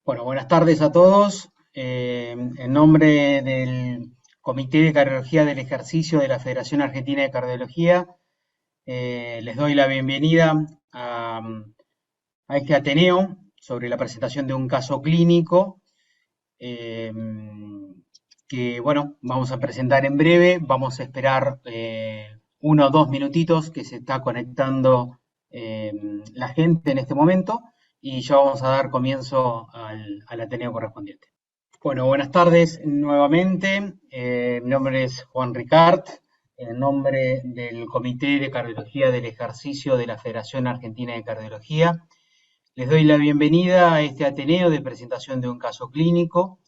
Bueno, buenas tardes a todos. En nombre del Comité de Cardiología del Ejercicio de la Federación Argentina de Cardiología, les doy la bienvenida a este Ateneo sobre la presentación de un caso clínico eh, que, bueno, vamos a presentar en breve. Vamos a esperar 1 o 2 minutitos que se está conectando eh, la gente en este momento y ya vamos a dar comienzo al Ateneo correspondiente. Bueno, buenas tardes nuevamente. Mi nombre es Juan Ricart, en nombre del Comité de Cardiología del Ejercicio de la Federación Argentina de Cardiología. Les doy la bienvenida a este Ateneo de presentación de un caso clínico,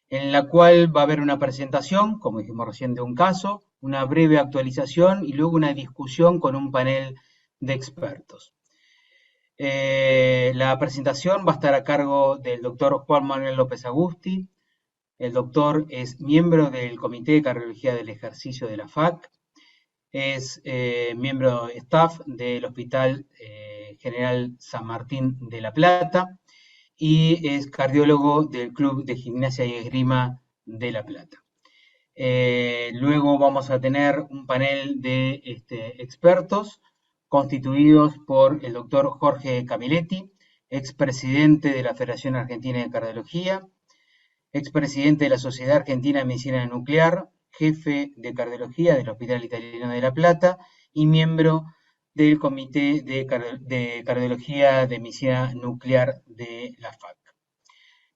en la cual va a haber una presentación, como dijimos recién, de un caso, una breve actualización y luego una discusión con un panel de expertos. La presentación va a estar a cargo del doctor Juan Manuel López Agusti. El doctor es miembro del Comité de Cardiología del Ejercicio de la FAC, es miembro de staff del Hospital General San Martín de La Plata y es cardiólogo del Club de Gimnasia y Esgrima de La Plata. Luego vamos a tener un panel de expertos constituidos por el doctor Jorge Camilletti, expresidente de la Federación Argentina de Cardiología, expresidente de la Sociedad Argentina de Medicina Nuclear, jefe de cardiología del Hospital Italiano de La Plata y miembro del Comité de Cardiología de Medicina Nuclear de la FAC.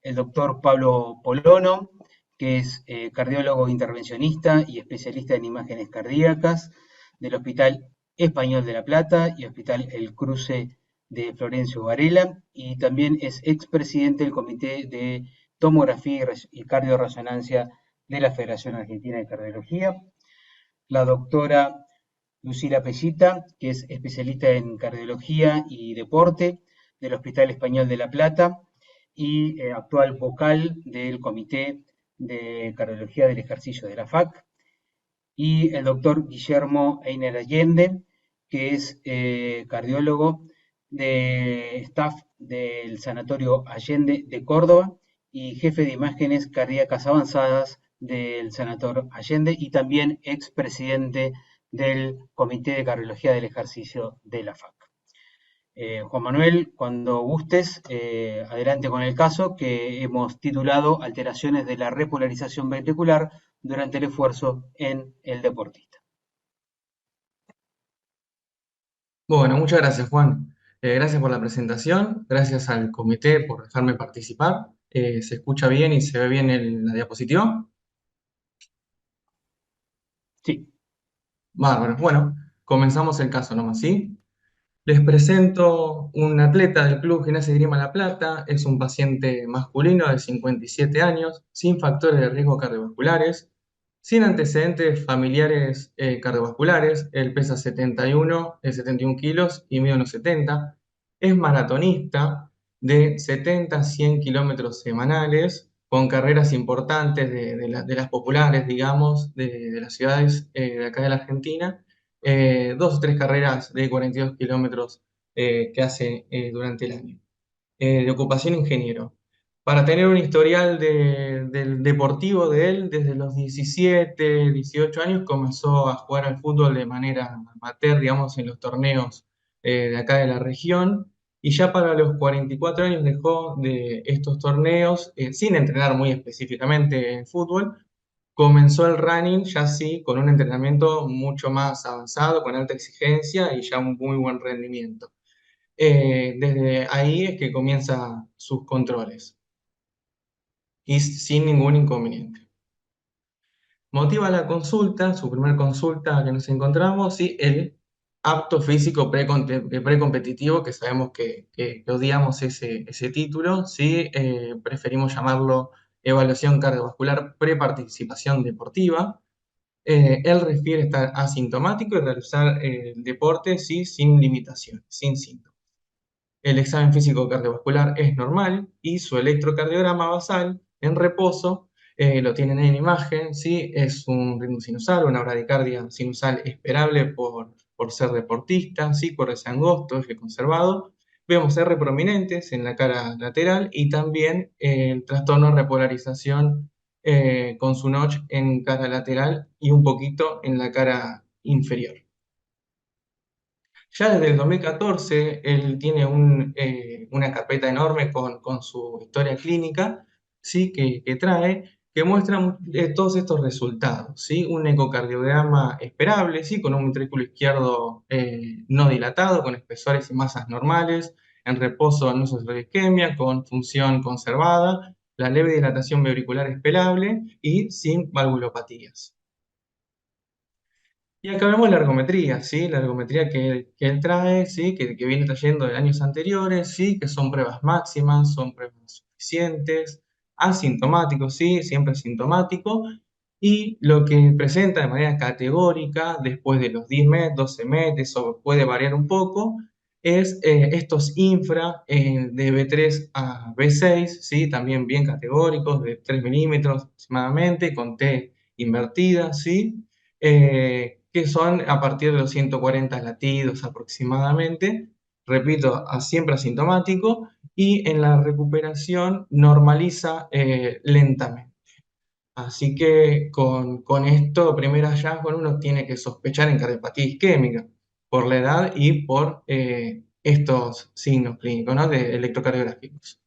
El doctor Pablo Polono, que es cardiólogo intervencionista y especialista en imágenes cardíacas del Hospital Español de La Plata y Hospital El Cruce de Florencio Varela, y también es expresidente del Comité de Tomografía y Cardioresonancia de la Federación Argentina de Cardiología. La doctora Lucila Pellita, que es especialista en cardiología y deporte del Hospital Español de La Plata y actual vocal del Comité de Cardiología del Ejercicio de la FAC. Y el doctor Guillermo Einer Allende, que es cardiólogo de staff del Sanatorio Allende de Córdoba y jefe de imágenes cardíacas avanzadas del Sanatorio Allende y también expresidente del Comité de Cardiología del Ejercicio de la FAC. Juan Manuel, cuando gustes, adelante con el caso que hemos titulado Alteraciones de la repolarización ventricular durante el esfuerzo en el deportista. Bueno, muchas gracias, Juan. Gracias por la presentación, gracias al comité por dejarme participar. ¿Se escucha bien y se ve bien la diapositiva? Sí. Bárbaro. Bueno, comenzamos el caso nomás, ¿sí? Les presento un atleta del Club Gimnasia y Esgrima La Plata. Es un paciente masculino de 57 años, sin factores de riesgo cardiovasculares, sin antecedentes familiares cardiovasculares. Él pesa 71 kilos y mide unos 70. Es maratonista de 70 a 100 kilómetros semanales, con carreras importantes de las populares, digamos, de las ciudades de acá de la Argentina. 2 o 3 carreras de 42 kilómetros que hace durante el año. De ocupación ingeniero. Para tener un historial del deportivo de él, desde los 17, 18 años comenzó a jugar al fútbol de manera amateur, digamos, en los torneos de acá de la región, y ya para los 44 años dejó de estos torneos, sin entrenar muy específicamente en fútbol. Comenzó el running ya sí, con un entrenamiento mucho más avanzado, con alta exigencia y ya un muy buen rendimiento. Desde ahí es que comienza sus controles y sin ningún inconveniente. Motiva la consulta, su primer consulta que nos encontramos, sí, el apto físico precompetitivo, que sabemos que odiamos ese título, sí, preferimos llamarlo evaluación cardiovascular preparticipación deportiva. Él refiere estar asintomático y realizar el deporte sí, sin limitaciones, sin síntomas. El examen físico cardiovascular es normal y su electrocardiograma basal en reposo lo tienen en imagen, ¿sí? Es un ritmo sinusal, una bradicardia sinusal esperable por ser deportista, ¿sí? Por ese angosto, eje conservado, Vemos R prominentes en la cara lateral y también el trastorno de repolarización con su notch en cara lateral y un poquito en la cara inferior. Ya desde el 2014 él tiene una carpeta enorme con su historia clínica, ¿sí? que trae, que muestra todos estos resultados, ¿sí? Un ecocardiograma esperable, ¿sí? Con un ventrículo izquierdo no dilatado, con espesores y masas normales, en reposo anusos de isquemia, con función conservada, la leve dilatación auricular esperable y sin valvulopatías. Y acá vemos la ergometría, ¿sí? La ergometría que él trae, ¿sí? Que viene trayendo de años anteriores, ¿sí? Que son pruebas máximas, son pruebas suficientes, asintomáticos, ¿sí? Siempre asintomático. Y lo que presenta de manera categórica, después de los 10 MET, 12 MET, eso puede variar un poco, es estos infra de B3 a B6, ¿sí? También bien categóricos, de 3 milímetros aproximadamente, con T invertida, ¿sí? Que son a partir de los 140 latidos aproximadamente, repito, siempre asintomático, y en la recuperación normaliza lentamente. Así que con esto, primer hallazgo, uno tiene que sospechar en cardiopatía isquémica por la edad y por estos signos clínicos, ¿no? De electrocardiográficos.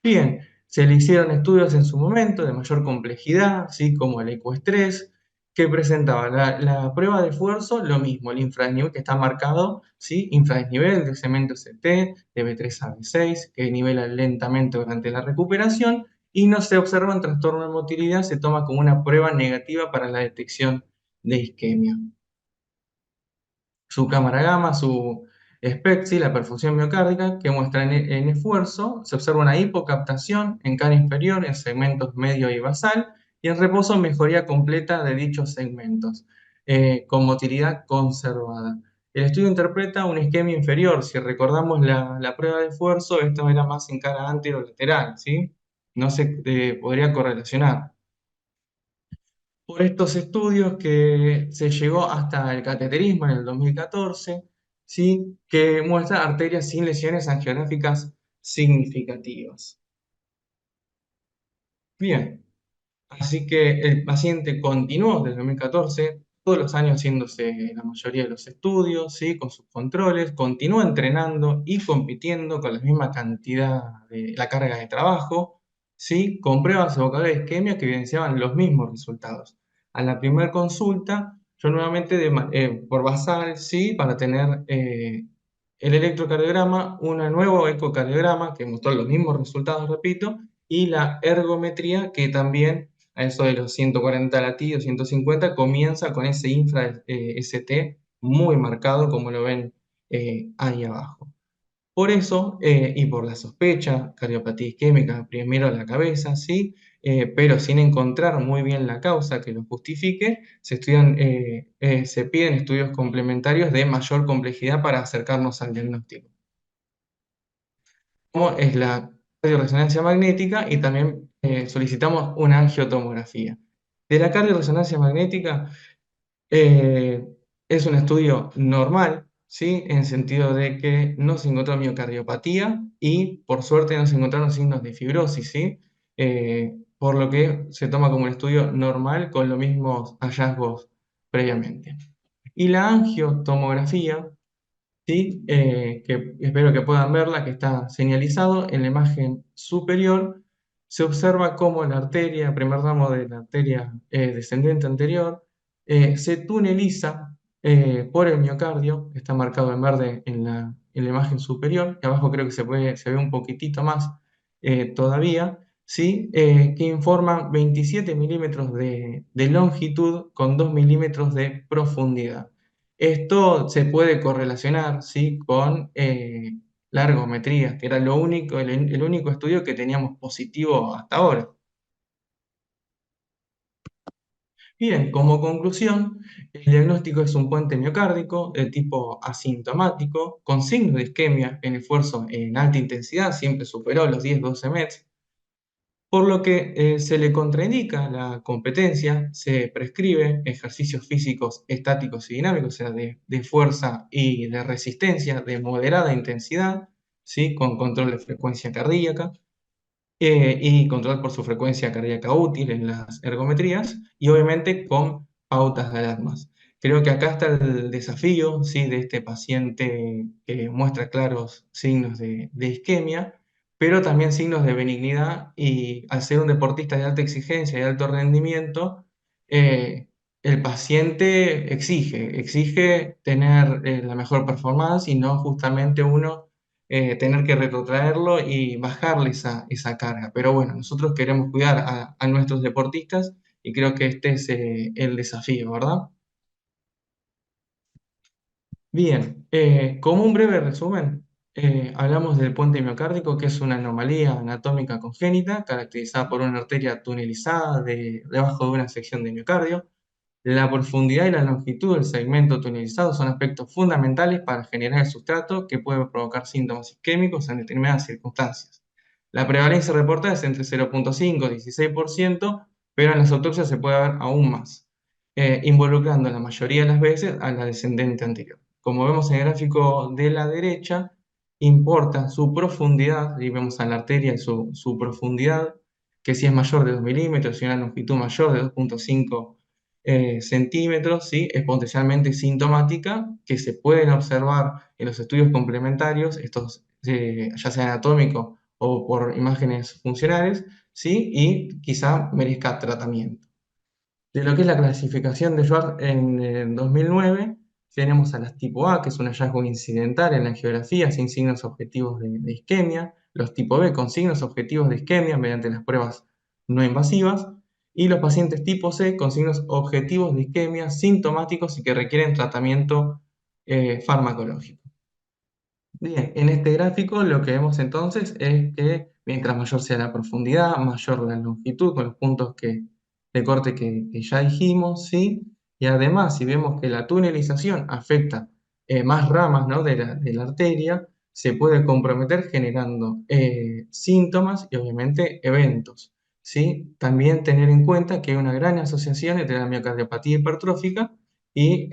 Bien, se le hicieron estudios en su momento de mayor complejidad, ¿sí? Como el ecoestrés, que presentaba la prueba de esfuerzo, lo mismo, el infradesnivel que está marcado, ¿sí? Infradesnivel de cemento CT, de B3 a B6, que nivela lentamente durante la recuperación, y no se observa un trastorno de motilidad, se toma como una prueba negativa para la detección de isquemia. Su cámara gamma, su SPECT, la perfusión miocárdica, que muestra en esfuerzo, se observa una hipocaptación en cara inferior, en segmentos medio y basal, y en reposo mejoría completa de dichos segmentos, con motilidad conservada. El estudio interpreta una isquemia inferior. Si recordamos la prueba de esfuerzo, esto era más en cara anterolateral, ¿sí? No se podría correlacionar. Por estos estudios que se llegó hasta el cateterismo en el 2014, ¿sí? Que muestra arterias sin lesiones angiográficas significativas. Bien, así que el paciente continuó desde el 2014, todos los años haciéndose la mayoría de los estudios, ¿sí? Con sus controles, continuó entrenando y compitiendo con la misma cantidad de la carga de trabajo, ¿sí? Con pruebas evocadoras de isquemia que evidenciaban los mismos resultados. A la primera consulta, yo nuevamente por basal, ¿sí? Para tener el electrocardiograma, un nuevo ecocardiograma que mostró los mismos resultados, repito, y la ergometría que también a eso de los 140 latidos, 150, comienza con ese infra ST muy marcado, como lo ven ahí abajo. Por eso, y por la sospecha, cardiopatía isquémica, primero a la cabeza, ¿sí? Pero sin encontrar muy bien la causa que lo justifique, se piden estudios complementarios de mayor complejidad para acercarnos al diagnóstico, como es la cardioresonancia magnética, y también solicitamos una angiotomografía. De la cardioresonancia magnética eh, es un estudio normal, ¿sí? En sentido de que no se encontró miocardiopatía y por suerte no se encontraron signos de fibrosis, ¿sí? Por lo que se toma como un estudio normal con los mismos hallazgos previamente. Y la angiotomografía, ¿sí? Que espero que puedan verla, que está señalizado en la imagen superior, se observa cómo la arteria, primer ramo de la arteria descendente anterior, se tuneliza por el miocardio, que está marcado en verde en la imagen superior, y abajo creo que se ve un poquitito más todavía, ¿sí? Que informa 27 milímetros de longitud con 2 milímetros de profundidad. Esto se puede correlacionar, ¿sí? Con la ergometría, que era el único estudio que teníamos positivo hasta ahora. Bien, como conclusión, el diagnóstico es un puente miocárdico de tipo asintomático, con signos de isquemia en esfuerzo en alta intensidad, siempre superó los 10-12 METs, por lo que se le contraindica la competencia, se prescribe ejercicios físicos estáticos y dinámicos, o sea, de fuerza y de resistencia de moderada intensidad, ¿sí? Con control de frecuencia cardíaca y control por su frecuencia cardíaca útil en las ergometrías y obviamente con pautas de alarmas. Creo que acá está el desafío, ¿sí? De este paciente que muestra claros signos de isquemia, pero también signos de benignidad y al ser un deportista de alta exigencia y alto rendimiento, eh, el paciente exige tener la mejor performance y no justamente uno tener que retrotraerlo y bajarle esa carga. Pero bueno, nosotros queremos cuidar a nuestros deportistas y creo que este es el desafío, ¿verdad? Bien, como un breve resumen, hablamos del puente miocárdico, que es una anomalía anatómica congénita caracterizada por una arteria tunelizada debajo de una sección de miocardio. La profundidad y la longitud del segmento tunelizado son aspectos fundamentales para generar el sustrato que puede provocar síntomas isquémicos en determinadas circunstancias. La prevalencia reportada es entre 0,5 y 16%, pero en las autopsias se puede ver aún más, involucrando la mayoría de las veces a la descendente anterior. Como vemos en el gráfico de la derecha, importa su profundidad, y vemos a la arteria y su profundidad, que si es mayor de 2 milímetros y una longitud mayor de 2,5 centímetros, ¿sí? Es potencialmente sintomática, que se pueden observar en los estudios complementarios, estos, ya sea anatómico o por imágenes funcionales, ¿sí? Y quizá merezca tratamiento. De lo que es la clasificación de Schwartz en 2009, tenemos a las tipo A, que es un hallazgo incidental en la angiografía sin signos objetivos de isquemia, los tipo B con signos objetivos de isquemia mediante las pruebas no invasivas, y los pacientes tipo C con signos objetivos de isquemia sintomáticos y que requieren tratamiento farmacológico. Bien, en este gráfico lo que vemos entonces es que mientras mayor sea la profundidad, mayor la longitud con los puntos de corte que ya dijimos, ¿sí? Y además, si vemos que la tunelización afecta más ramas, ¿no? de la arteria, se puede comprometer generando síntomas y obviamente eventos, ¿sí? También tener en cuenta que hay una gran asociación entre la miocardiopatía hipertrófica y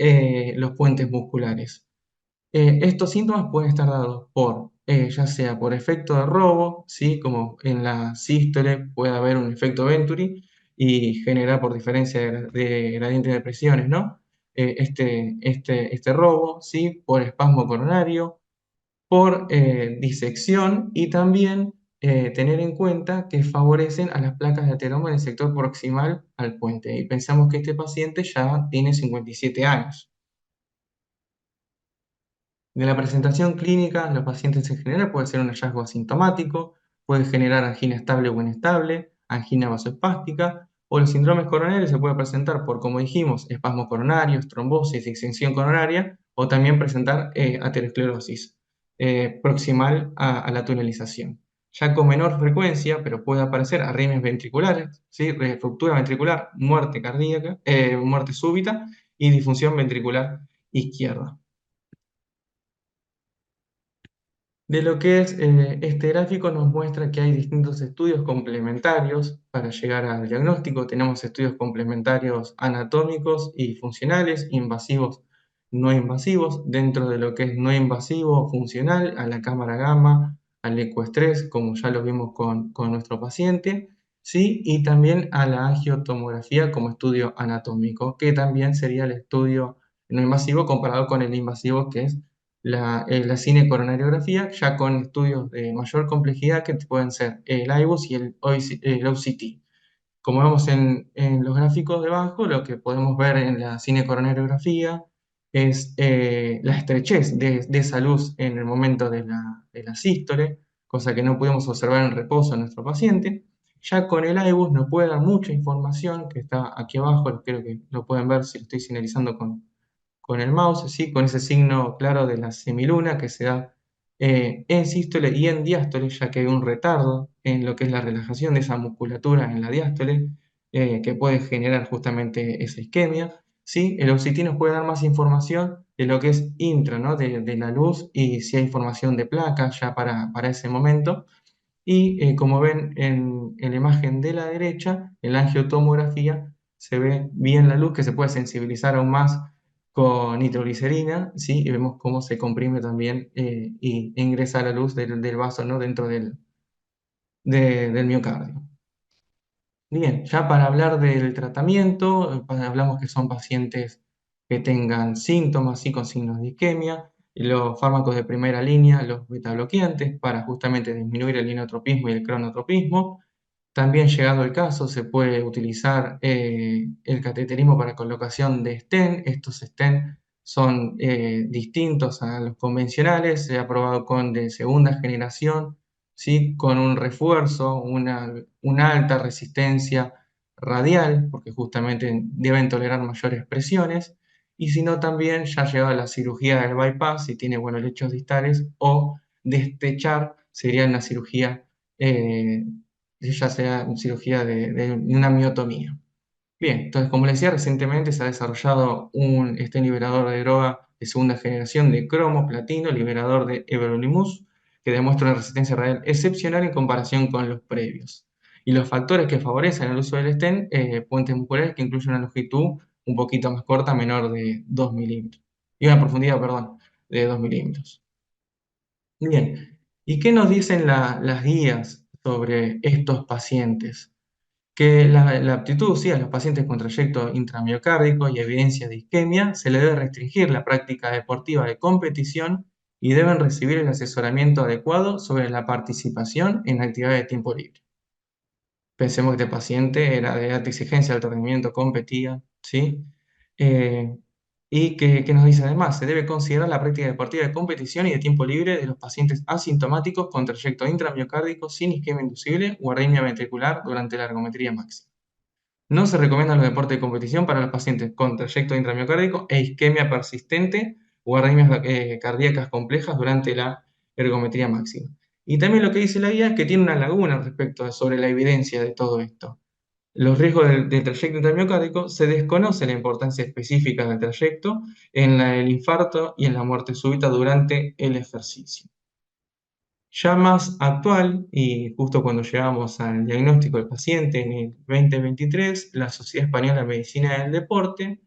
los puentes musculares. Estos síntomas pueden estar dados por, ya sea por efecto de robo, ¿sí? Como en la sístole puede haber un efecto Venturi y generar por diferencia de gradiente de presiones, ¿no? Este robo, ¿sí? Por espasmo coronario, por disección y también tener en cuenta que favorecen a las placas de ateroma en el sector proximal al puente. Y pensamos que este paciente ya tiene 57 años. De la presentación clínica, los pacientes en general puede ser un hallazgo asintomático, puede generar angina estable o inestable, angina vasoespástica, o los síndromes coronarios se puede presentar por, como dijimos, espasmos coronarios, trombosis, extensión coronaria, o también presentar aterosclerosis proximal a la tunelización. Ya con menor frecuencia, pero puede aparecer arritmias ventriculares, ¿sí? Ruptura ventricular, muerte cardíaca, muerte súbita y disfunción ventricular izquierda. De lo que es este gráfico nos muestra que hay distintos estudios complementarios para llegar al diagnóstico. Tenemos estudios complementarios anatómicos y funcionales, invasivos, no invasivos. Dentro de lo que es no invasivo, funcional, a la cámara gamma, al ecoestrés, como ya lo vimos con nuestro paciente, ¿sí? Y también a la angiotomografía como estudio anatómico, que también sería el estudio no invasivo comparado con el invasivo, que es la cinecoronariografía, ya con estudios de mayor complejidad que pueden ser el IBUS y el OCT. Como vemos en los gráficos debajo, lo que podemos ver en la cinecoronariografía es la estrechez de esa luz en el momento de la sístole, cosa que no podemos observar en reposo en nuestro paciente. Ya con el IBUS nos puede dar mucha información, que está aquí abajo, creo que lo pueden ver si lo estoy señalizando con el mouse, ¿sí? Con ese signo claro de la semiluna que se da en sístole y en diástole, ya que hay un retardo en lo que es la relajación de esa musculatura en la diástole, que puede generar justamente esa isquemia. ¿Sí? El OCT nos puede dar más información de lo que es intra, ¿no? de la luz y si hay formación de placa ya para ese momento. Y como ven en la imagen de la derecha, en la angiotomografía, se ve bien la luz que se puede sensibilizar aún más con nitroglicerina, ¿sí? Y vemos cómo se comprime también y ingresa la luz del vaso, ¿no? Dentro del miocardio. Bien, ya para hablar del tratamiento, hablamos que son pacientes que tengan síntomas y con signos de isquemia, y los fármacos de primera línea, los betabloqueantes, para justamente disminuir el inotropismo y el cronotropismo. También, llegado el caso, se puede utilizar el cateterismo para colocación de stent. Estos stent son distintos a los convencionales, se ha probado con de segunda generación, ¿sí? Con un refuerzo, una alta resistencia radial, porque justamente deben tolerar mayores presiones, y si no, también ya llegado a la cirugía del bypass, si tiene buenos lechos distales, o destechar, sería una cirugía eh, ya sea cirugía de una miotomía. Bien, entonces como les decía, recientemente se ha desarrollado un liberador de droga de segunda generación de cromo, platino, liberador de everolimus, que demuestra una resistencia radial excepcional en comparación con los previos. Y los factores que favorecen el uso del stent, puentes musculares que incluyen una longitud un poquito más corta, menor de 2 milímetros, y una profundidad, perdón, de 2 milímetros. Bien, ¿y qué nos dicen las guías sobre estos pacientes? Que la aptitud, sí, a los pacientes con trayecto intramiocárdico y evidencia de isquemia se le debe restringir la práctica deportiva de competición y deben recibir el asesoramiento adecuado sobre la participación en actividades de tiempo libre. Pensemos que este paciente era de alta exigencia, alto rendimiento, competía, ¿sí? Eh, y que nos dice además, se debe considerar la práctica deportiva de competición y de tiempo libre de los pacientes asintomáticos con trayecto intramiocárdico sin isquemia inducible o arritmia ventricular durante la ergometría máxima. No se recomiendan los deportes de competición para los pacientes con trayecto intramiocárdico e isquemia persistente o arritmias cardíacas complejas durante la ergometría máxima. Y también lo que dice la guía es que tiene una laguna sobre la evidencia de todo esto. Los riesgos del trayecto intramiocárdico, se desconoce la importancia específica del trayecto en el infarto y en la muerte súbita durante el ejercicio. Ya más actual, y justo cuando llegamos al diagnóstico del paciente en el 2023, la Sociedad Española de Medicina del Deporte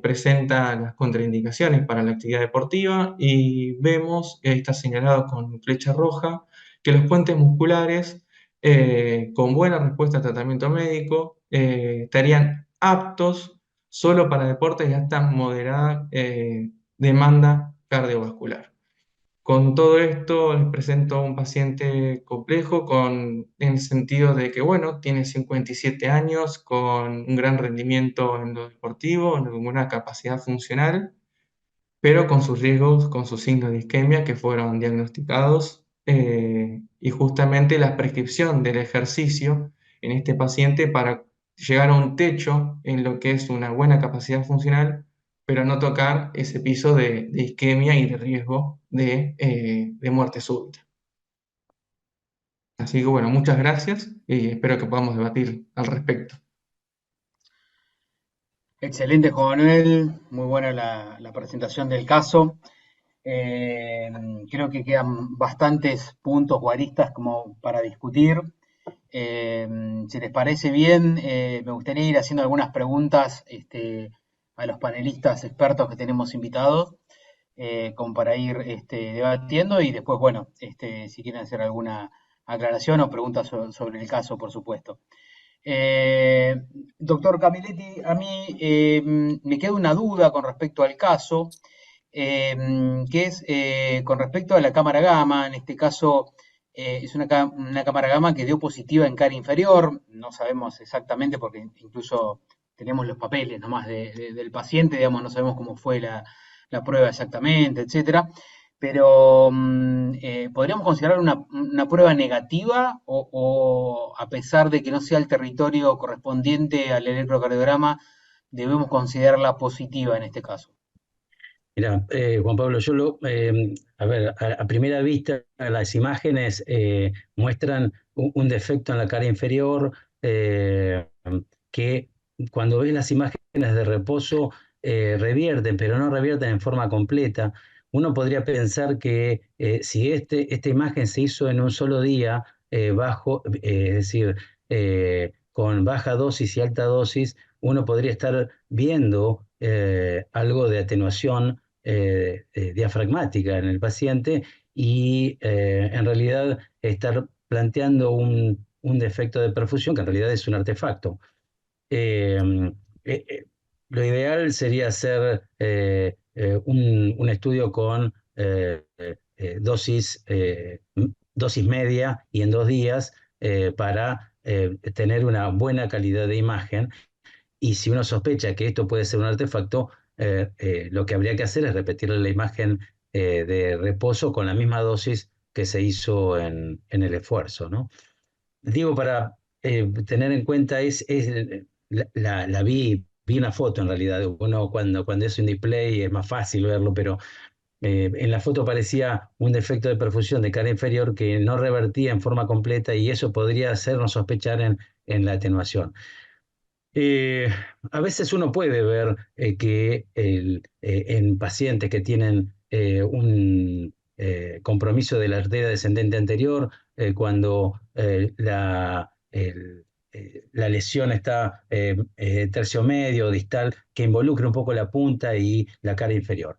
presenta las contraindicaciones para la actividad deportiva y vemos, ahí está señalado con flecha roja, que los puentes musculares con buena respuesta al tratamiento médico estarían aptos solo para deportes de alta moderada demanda cardiovascular. Con todo esto les presento a un paciente complejo en el sentido de que, bueno, tiene 57 años, con un gran rendimiento en lo deportivo, ninguna capacidad funcional, pero con sus riesgos, con sus signos de isquemia que fueron diagnosticados y justamente la prescripción del ejercicio en este paciente para llegar a un techo en lo que es una buena capacidad funcional, pero no tocar ese piso de isquemia y de riesgo de muerte súbita. Así que bueno, muchas gracias y espero que podamos debatir al respecto. Excelente, Juan Manuel, muy buena la presentación del caso. Eh, Creo que quedan bastantes puntos o aristas como para discutir. Eh, si les parece bien, me gustaría ir haciendo algunas preguntas a los panelistas expertos que tenemos invitados, como para ir debatiendo y después, bueno, si quieren hacer alguna aclaración o preguntas sobre el caso, por supuesto. Eh, Doctor Camilletti, a mí me queda una duda con respecto al caso, que es con respecto a la cámara gamma. En este caso es una cámara gamma que dio positiva en cara inferior, no sabemos exactamente porque incluso tenemos los papeles nomás del paciente, digamos, no sabemos cómo fue la prueba exactamente, etcétera. Pero ¿podríamos considerar una prueba negativa o a pesar de que no sea el territorio correspondiente al electrocardiograma, debemos considerarla positiva en este caso? Mira, Juan Pablo, a ver, a primera vista las imágenes muestran un defecto en la cara inferior que cuando ves las imágenes de reposo revierten, pero no revierten en forma completa. Uno podría pensar que si esta imagen se hizo en un solo día, es decir, con baja dosis y alta dosis, uno podría estar viendo algo de atenuación diafragmática en el paciente y en realidad estar planteando un defecto de perfusión que en realidad es un artefacto. Eh, eh, eh, lo ideal sería hacer un estudio con dosis media y en 2 días para tener una buena calidad de imagen. Y si uno sospecha que esto puede ser un artefacto, lo que habría que hacer es repetirle la imagen de reposo con la misma dosis que se hizo en el esfuerzo, ¿no? Digo, para tener en cuenta, vi una foto en realidad. Uno cuando es un display es más fácil verlo, pero en la foto aparecía un defecto de perfusión de cara inferior que no revertía en forma completa y eso podría hacernos sospechar en la atenuación. Eh, a veces uno puede ver que en pacientes que tienen un compromiso de la arteria descendente anterior, cuando la lesión está tercio medio, distal, que involucra un poco la punta y la cara inferior.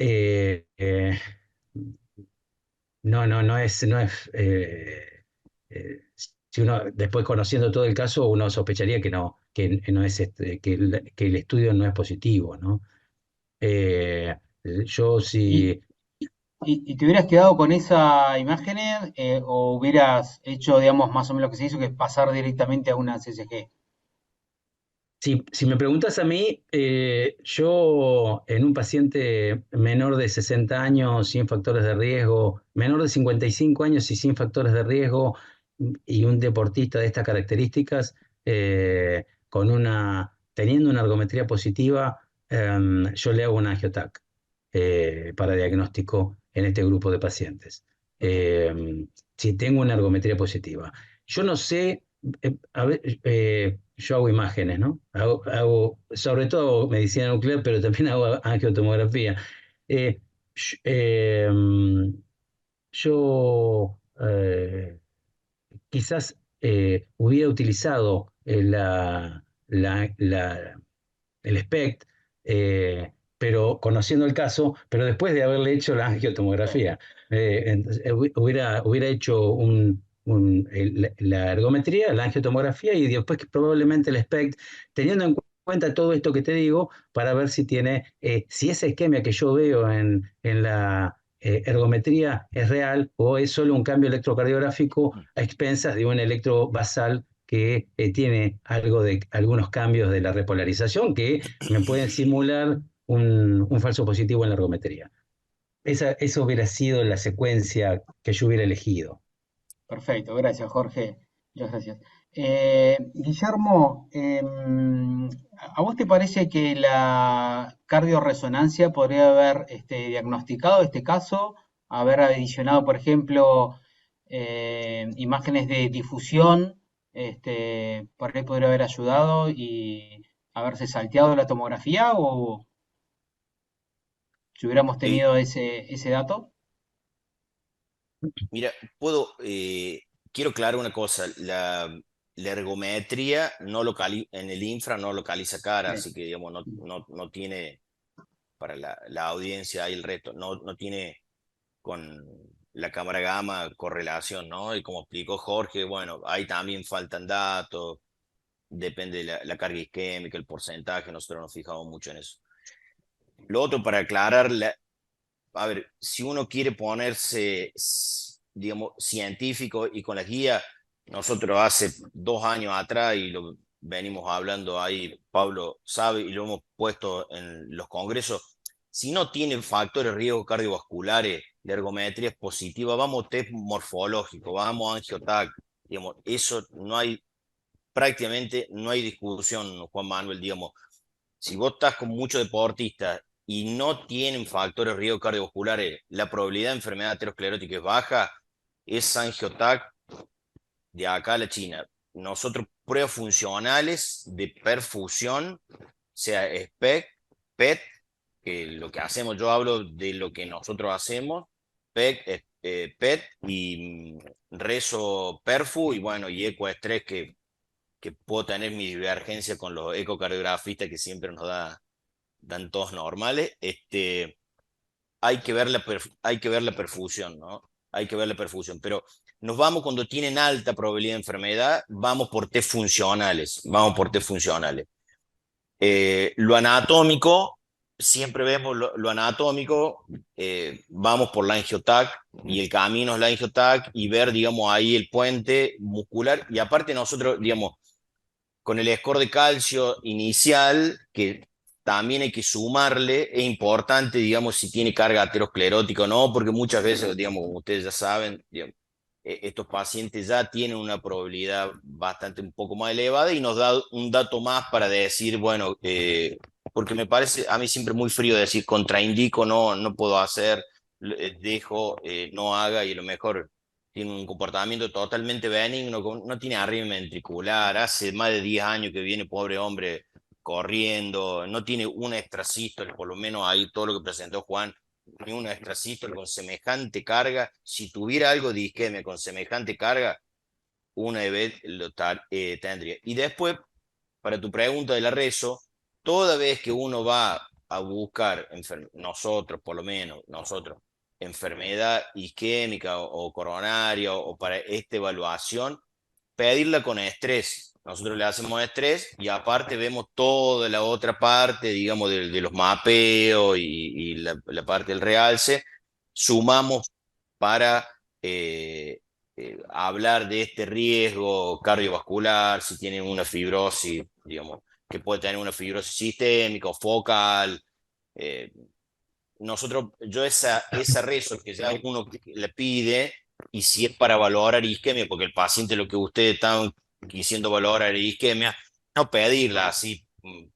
Eh, eh, no es. Si uno, después conociendo todo el caso, uno sospecharía que no es que el estudio no es positivo, ¿no? Eh, yo ¿Y, sí, y te hubieras quedado con esa imagen o hubieras hecho, digamos, más o menos lo que se hizo, que es pasar directamente a una CCG? si me preguntas a mí, yo en un paciente menor de 60 años sin factores de riesgo, menor de 55 años y sin factores de riesgo, y un deportista de estas características, teniendo una ergometría positiva, yo le hago un angiotac para diagnóstico en este grupo de pacientes. Si tengo una ergometría positiva. Yo no sé, yo hago imágenes, ¿no? Sobre todo hago medicina nuclear, pero también hago angiotomografía. Eh, sh- eh, yo quizás hubiera utilizado el SPECT, pero conociendo el caso, pero después de haberle hecho la Sí. angiotomografía. Entonces, hubiera hecho la ergometría, la angiotomografía y después probablemente el SPECT, teniendo en cuenta todo esto que te digo, para ver si esa isquemia que yo veo en la ergometría es real o es solo un cambio electrocardiográfico a expensas de un electrobasal que tiene algunos cambios de la repolarización que me pueden simular un falso positivo en la ergometría. Eso hubiera sido la secuencia que yo hubiera elegido. Perfecto, gracias Jorge. Muchas gracias. Guillermo, ¿a vos te parece que la cardioresonancia podría haber diagnosticado este caso? Haber adicionado, por ejemplo, imágenes de difusión, por ahí podría haber ayudado y haberse salteado la tomografía o si hubiéramos Eh, tenido ese dato. Mira, quiero aclarar una cosa, la ergometría en el infra no localiza cara, Sí. así que digamos, no tiene, para la audiencia ahí el reto, no tiene con la cámara gamma correlación, ¿no? Y como explicó Jorge, bueno, ahí también faltan datos, depende de la carga isquémica, el porcentaje, nosotros nos fijamos mucho en eso. Lo otro para aclarar, a ver, si uno quiere ponerse, digamos, científico y con la guía, nosotros hace 2 años atrás, y lo venimos hablando ahí, Pablo sabe, y lo hemos puesto en los congresos, si no tienen factores de riesgo cardiovasculares, la ergometría es positiva, vamos a test morfológico, vamos a angiotac, digamos, eso prácticamente no hay discusión, Juan Manuel, digamos, si vos estás con muchos deportistas y no tienen factores de riesgo cardiovasculares, la probabilidad de enfermedad aterosclerótica es baja, es angiotac de acá a la China. Nosotros, pruebas funcionales de perfusión, sea SPEC, PET, que lo que hacemos, yo hablo de lo que nosotros hacemos, PEC, PET y rezo perfu y bueno, y ecoestrés que que puedo tener mi divergencia con los ecocardiografistas que siempre dan todos normales, hay que ver la perfusión, ¿no? Hay que ver la perfusión, pero nos vamos cuando tienen alta probabilidad de enfermedad, vamos por test funcionales, vamos por test funcionales. Lo anatómico, siempre vemos lo anatómico, vamos por la angiotac y el camino es la angiotac y ver, digamos, ahí el puente muscular y aparte nosotros, digamos, con el score de calcio inicial, que también hay que sumarle, es importante, digamos, si tiene carga aterosclerótica o no, porque muchas veces, digamos, como ustedes ya saben, digamos, estos pacientes ya tienen una probabilidad bastante un poco más elevada y nos da un dato más para decir, bueno, porque me parece a mí siempre muy frío decir contraindico, no, no puedo hacer, dejo, no haga y a lo mejor tiene un comportamiento totalmente benigno, no tiene arritmia ventricular, hace más de 10 años que viene pobre hombre corriendo, no tiene una extrasístole, por lo menos ahí todo lo que presentó Juan, ni una extrasístole con semejante carga, si tuviera algo de isquemia con semejante carga, una EVET tendría. Y después, para tu pregunta de la rezo, toda vez que uno va a buscar, nosotros por lo menos, nosotros, enfermedad isquémica o coronaria o para esta evaluación, pedirla con estrés. Nosotros le hacemos estrés y aparte vemos toda la otra parte, digamos, de los mapeos y la parte del realce. Sumamos para hablar de este riesgo cardiovascular, si tienen una fibrosis, digamos, que puede tener una fibrosis sistémica o focal. Eh, yo esa reso que ya uno le pide, y si es para valorar isquemia, porque el paciente lo que ustedes están quisiendo valorar es isquemia, no pedirla así,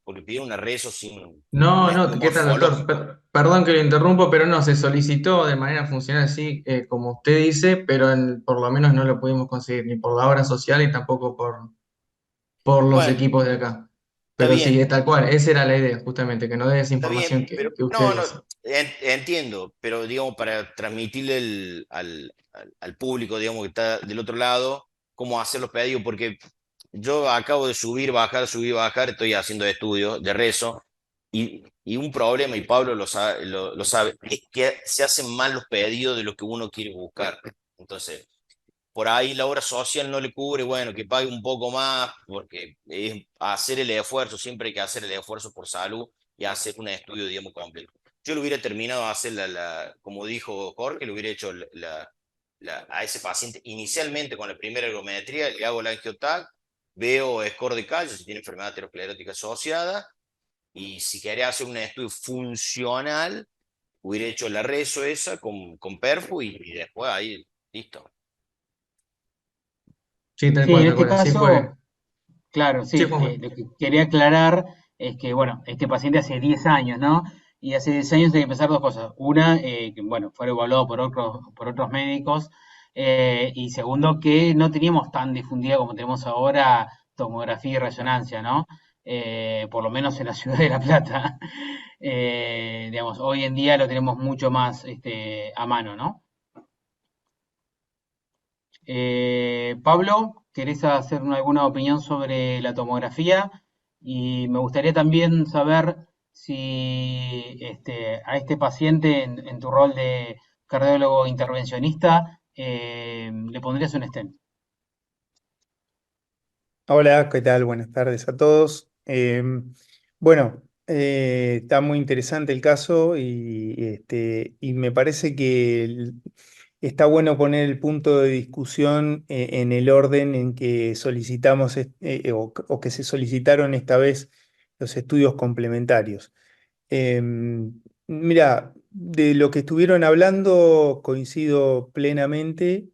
porque pedir una reso sin un No, no, estudio ¿qué tal, doctor? morfológico. Perdón que lo interrumpo, pero no, se solicitó de manera funcional, así como usted dice, pero por lo menos no lo pudimos conseguir ni por la obra social y tampoco por los Bueno, equipos de acá. está Pero sí, bien, es tal cual, esa era la idea, justamente, que no dé esa está bien, información pero que no, usted no, dice. entiendo, pero digamos, para transmitirle al público, digamos, que está del otro lado, cómo hacer los pedidos, porque yo acabo de subir, bajar, estoy haciendo estudios de rezo, y un problema, y Pablo lo sabe, es que se hacen mal los pedidos de lo que uno quiere buscar. Entonces, por ahí la obra social no le cubre, bueno, que pague un poco más, porque es hacer el esfuerzo, siempre hay que hacer el esfuerzo por salud y hacer un estudio, digamos, completo. Yo lo hubiera terminado de hacer, como dijo Jorge, lo hubiera hecho a ese paciente inicialmente con la primera ergometría, le hago la angiotac, veo score de calcio, si tiene enfermedad aterosclerótica asociada, y si quería hacer un estudio funcional, hubiera hecho la reso esa con perfo y después ahí, listo. Sí, Sí, en tal este cual, así fue. caso, claro, Sí, sí, Juan. lo que quería aclarar es que, bueno, este paciente hace 10 años, ¿no? Y hace 10 años hay que empezar dos cosas. Una, que, bueno, fue evaluado por otros médicos. Y segundo, que no teníamos tan difundida como tenemos ahora tomografía y resonancia, ¿no? Por lo menos en la ciudad de La Plata. Digamos, hoy en día lo tenemos mucho más a mano, ¿no? Pablo, ¿querés hacer alguna opinión sobre la tomografía? Y me gustaría también saber si a este paciente, en tu rol de cardiólogo intervencionista, le pondrías un stent. Hola, ¿qué tal? Buenas tardes a todos. Bueno, está muy interesante el caso y me parece que está bueno poner el punto de discusión en el orden en que solicitamos o que se solicitaron esta vez los estudios complementarios. Mira, de lo que estuvieron hablando coincido plenamente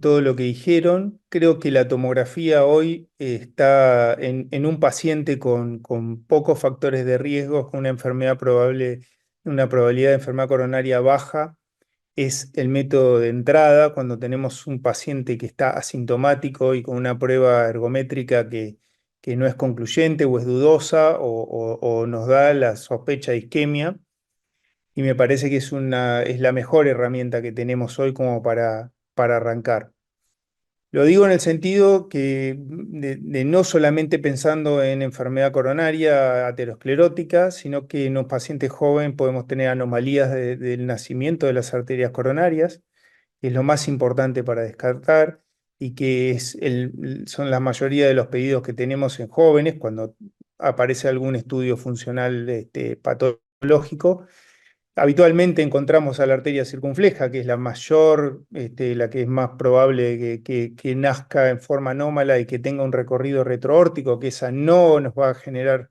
todo lo que dijeron. Creo que la tomografía hoy está en un paciente con pocos factores de riesgo, con una enfermedad probable, una probabilidad de enfermedad coronaria baja. Es el método de entrada cuando tenemos un paciente que está asintomático y con una prueba ergométrica que no es concluyente o es dudosa o nos da la sospecha de isquemia. Y me parece que es la mejor herramienta que tenemos hoy como para arrancar. Lo digo en el sentido que de no solamente pensando en enfermedad coronaria aterosclerótica, sino que en un paciente joven podemos tener anomalías del nacimiento de las arterias coronarias, que es lo más importante para descartar y que son la mayoría de los pedidos que tenemos en jóvenes cuando aparece algún estudio funcional patológico. Habitualmente encontramos a la arteria circunfleja, que es la mayor, la que es más probable que nazca en forma anómala y que tenga un recorrido retroórtico, que esa no nos va a generar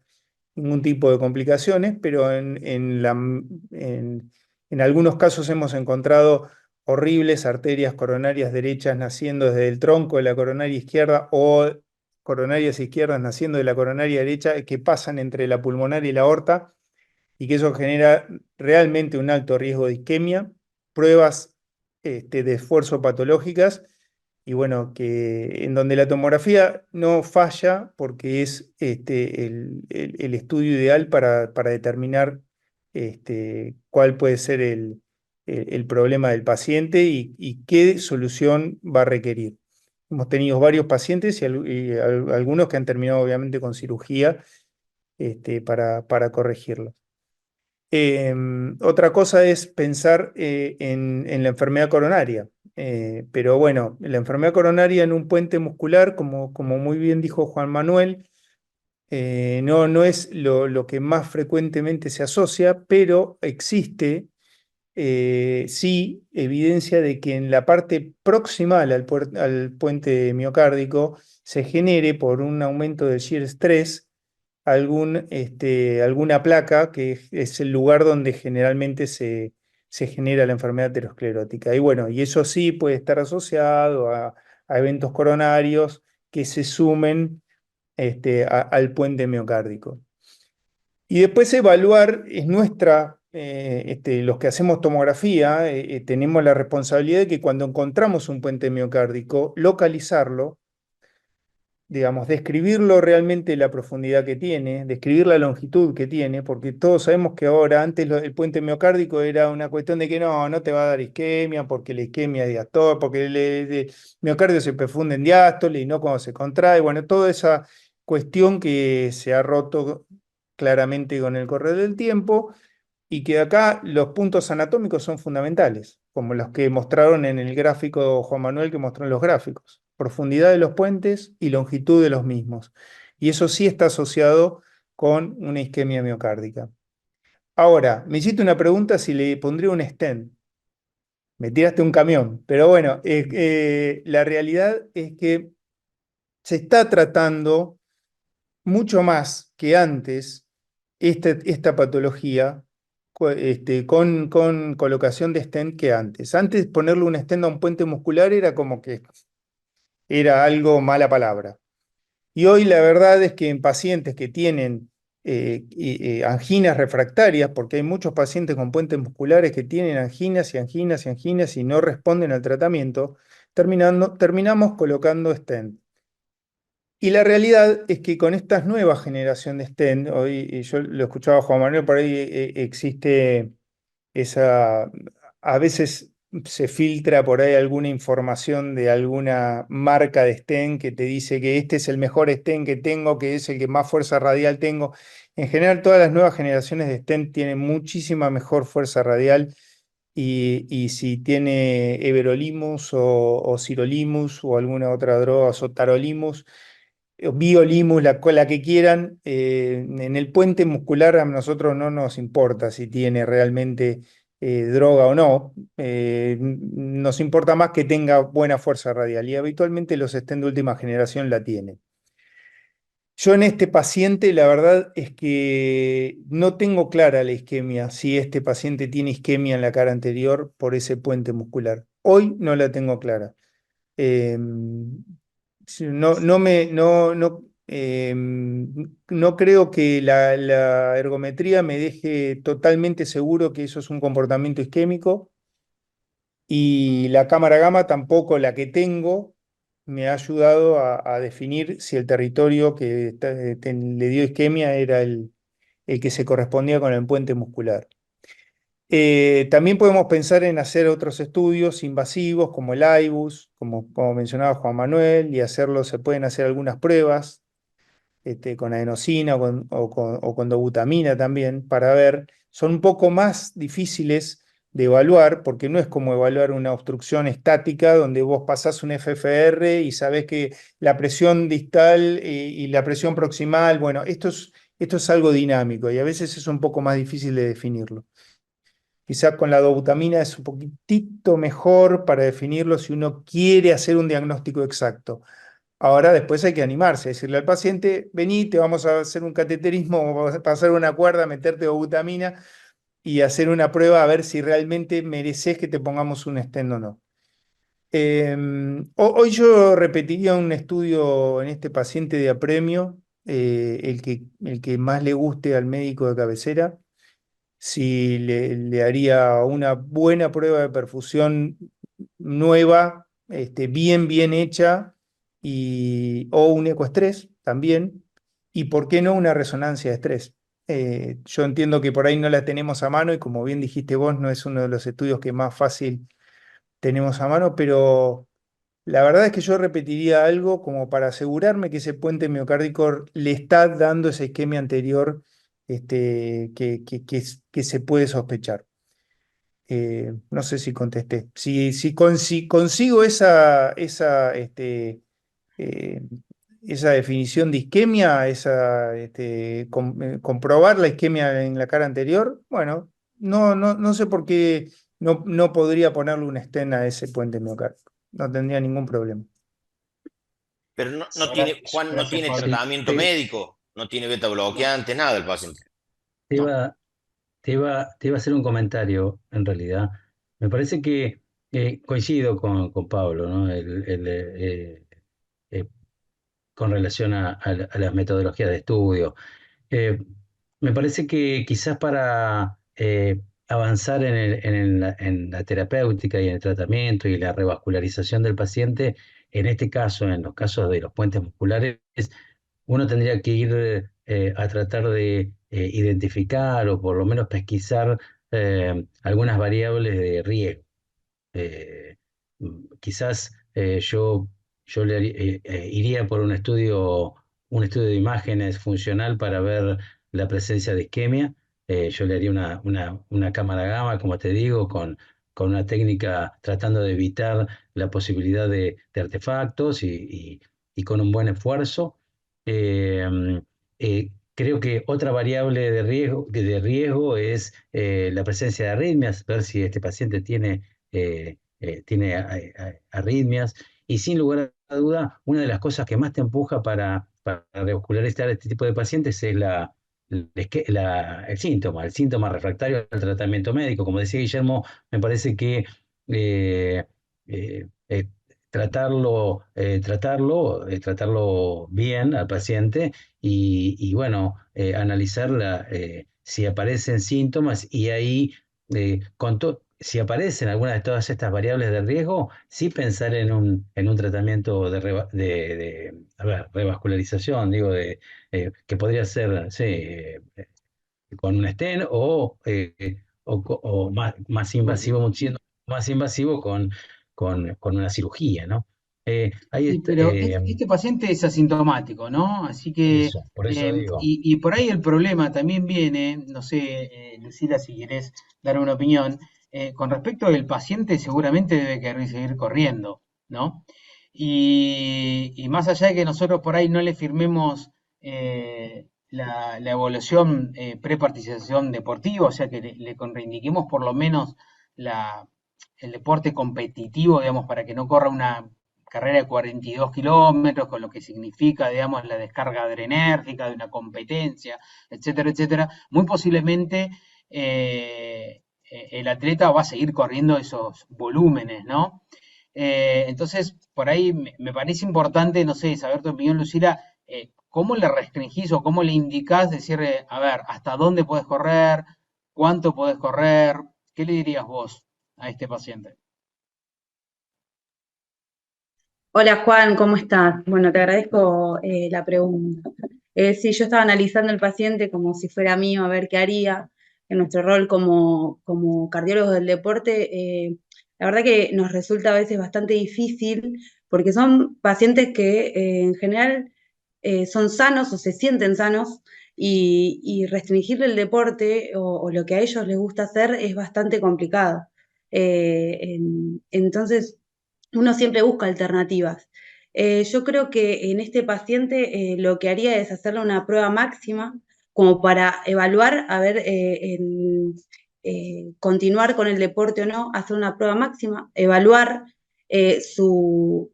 ningún tipo de complicaciones, pero en algunos casos hemos encontrado horribles arterias coronarias derechas naciendo desde el tronco de la coronaria izquierda o coronarias izquierdas naciendo de la coronaria derecha que pasan entre la pulmonar y la aorta y que eso genera realmente un alto riesgo de isquemia, pruebas de esfuerzo patológicas y bueno, que en donde la tomografía no falla porque es el estudio ideal para determinar cuál puede ser el problema del paciente y qué solución va a requerir. Hemos tenido varios pacientes y algunos que han terminado obviamente con cirugía para corregirlo. Otra cosa es pensar en la enfermedad coronaria. Pero bueno, la enfermedad coronaria en un puente muscular, como muy bien dijo Juan Manuel, no es lo que más frecuentemente se asocia, pero existe sí evidencia de que en la parte proximal al puente miocárdico se genere por un aumento del shear stress alguna placa, que es el lugar donde generalmente se genera la enfermedad aterosclerótica. Y bueno, y eso sí puede estar asociado a eventos coronarios que se sumen al puente miocárdico. Y después evaluar es los que hacemos tomografía, tenemos la responsabilidad de que cuando encontramos un puente miocárdico, localizarlo, digamos, describirlo realmente la profundidad que tiene, describir la longitud que tiene, porque todos sabemos que ahora, antes el puente miocárdico era una cuestión de que no te va a dar isquemia, porque la isquemia es diastólica, porque el miocardio se perfunde en diástole y no cuando se contrae, bueno, toda esa cuestión que se ha roto claramente con el correr del tiempo y que acá los puntos anatómicos son fundamentales, como los que mostraron en el gráfico Juan Manuel que mostró en los gráficos. Profundidad de los puentes y longitud de los mismos. Y eso sí está asociado con una isquemia miocárdica. Ahora, me hiciste una pregunta si le pondría un stent. Me tiraste un camión, pero bueno, la realidad es que se está tratando mucho más que antes esta patología con colocación de stent que antes. Antes ponerle un stent a un puente muscular era como que era algo mala palabra. Y hoy la verdad es que en pacientes que tienen anginas refractarias, porque hay muchos pacientes con puentes musculares que tienen anginas y anginas y anginas y no responden al tratamiento, terminamos colocando stent. Y la realidad es que con esta nueva generación de stent, hoy y yo lo escuchaba a Juan Manuel, por ahí existe a veces se filtra por ahí alguna información de alguna marca de stent que te dice que este es el mejor stent que tengo, que es el que más fuerza radial tengo. En general, todas las nuevas generaciones de stent tienen muchísima mejor fuerza radial y si tiene everolimus o sirolimus o alguna otra droga, sotarolimus, biolimus, la que quieran, en el puente muscular a nosotros no nos importa si tiene realmente droga o no, nos importa más que tenga buena fuerza radial y habitualmente los stent de última generación la tienen. Yo en este paciente la verdad es que no tengo clara la isquemia, si este paciente tiene isquemia en la cara anterior por ese puente muscular. Hoy no la tengo clara. Eh, no creo que la ergometría me deje totalmente seguro que eso es un comportamiento isquémico y la cámara gamma tampoco, la que tengo, me ha ayudado a definir si el territorio que le dio isquemia era el que se correspondía con el puente muscular. También podemos pensar en hacer otros estudios invasivos como el IBUS, como mencionaba Juan Manuel, y se pueden hacer algunas pruebas con adenosina o con dobutamina también para ver. Son un poco más difíciles de evaluar porque no es como evaluar una obstrucción estática donde vos pasás un FFR y sabés que la presión distal y la presión proximal, bueno, esto es algo dinámico y a veces es un poco más difícil de definirlo. Quizás con la dobutamina es un poquitito mejor para definirlo si uno quiere hacer un diagnóstico exacto. Ahora después hay que animarse, decirle al paciente, vení, te vamos a hacer un cateterismo, vamos a pasar una cuerda, meterte dobutamina y hacer una prueba a ver si realmente mereces que te pongamos un stent o no. Hoy yo repetiría un estudio en este paciente de apremio, el que más le guste al médico de cabecera, si le haría una buena prueba de perfusión nueva, bien hecha, o un ecoestrés también, y por qué no una resonancia de estrés. Yo entiendo que por ahí no la tenemos a mano y como bien dijiste vos, no es uno de los estudios que más fácil tenemos a mano, pero la verdad es que yo repetiría algo como para asegurarme que ese puente miocárdico le está dando esa isquemia anterior que se puede sospechar. No sé si contesté. Si consigo eh, esa definición de isquemia, comprobar la isquemia en la cara anterior, bueno, no sé por qué no podría ponerle un stent a ese puente miocárdico. No tendría ningún problema. Pero no tiene, Gracias, Juan, no gracias, tiene Pablo. tratamiento médico, no tiene beta bloqueante, nada el paciente. Te No. iba, te iba a hacer un comentario, en realidad. Me parece que coincido con Pablo, ¿no? Eh, con relación a las metodologías de estudio. Eh, Me parece que quizás para avanzar en la terapéutica y en el tratamiento y la revascularización del paciente, en este caso, en los casos de los puentes musculares, uno tendría que ir a tratar de identificar o por lo menos pesquisar algunas variables de riesgo. Eh, Quizás yo iría por un estudio de imágenes funcional para ver la presencia de isquemia. Yo le haría una cámara gamma, como te digo, con una técnica tratando de evitar la posibilidad de artefactos y con un buen esfuerzo. Creo que otra variable de riesgo es la presencia de arritmias, ver si este paciente tiene arritmias, y sin lugar a duda, una de las cosas que más te empuja para revascularizar este tipo de pacientes es el síntoma refractario al tratamiento médico. Como decía Guillermo, me parece que eh, eh, eh, tratarlo bien al paciente y bueno, analizar si aparecen síntomas y ahí si aparecen algunas de todas estas variables de riesgo, sí pensar en un tratamiento a ver, revascularización, digo, que podría ser, sí, con un stent o más invasivo, siendo más invasivo con una cirugía, ¿no? Ahí Sí, está, pero este paciente es asintomático, ¿no? Así que, eso, por eso digo. y por ahí el problema también viene, no sé, Lucila, si querés dar una opinión, con respecto al paciente seguramente debe querer seguir corriendo, ¿no? Y más allá de que nosotros por ahí no le firmemos la evaluación preparticipación deportiva, o sea que le contraindiquemos por lo menos la, el deporte competitivo, digamos, para que no corra una carrera de 42 kilómetros, con lo que significa, digamos, la descarga adrenérgica de una competencia, etcétera, etcétera, muy posiblemente el atleta va a seguir corriendo esos volúmenes, ¿no? Entonces, por ahí me parece importante, no sé, saber tu opinión, Lucila, ¿cómo le restringís o cómo le indicás decir, a ver, hasta dónde puedes correr, cuánto puedes correr? ¿Qué le dirías vos a este paciente? Hola Juan, ¿cómo estás? Bueno, te agradezco la pregunta. Sí, yo estaba analizando el paciente como si fuera mío a ver qué haría. en nuestro rol como cardiólogos del deporte, la verdad que nos resulta a veces bastante difícil porque son pacientes que en general son sanos o se sienten sanos y restringirle el deporte o lo que a ellos les gusta hacer es bastante complicado. Entonces, uno siempre busca alternativas. Yo creo que en este paciente lo que haría es hacerle una prueba máxima como para evaluar, a ver, continuar con el deporte o no, hacer una prueba máxima, evaluar su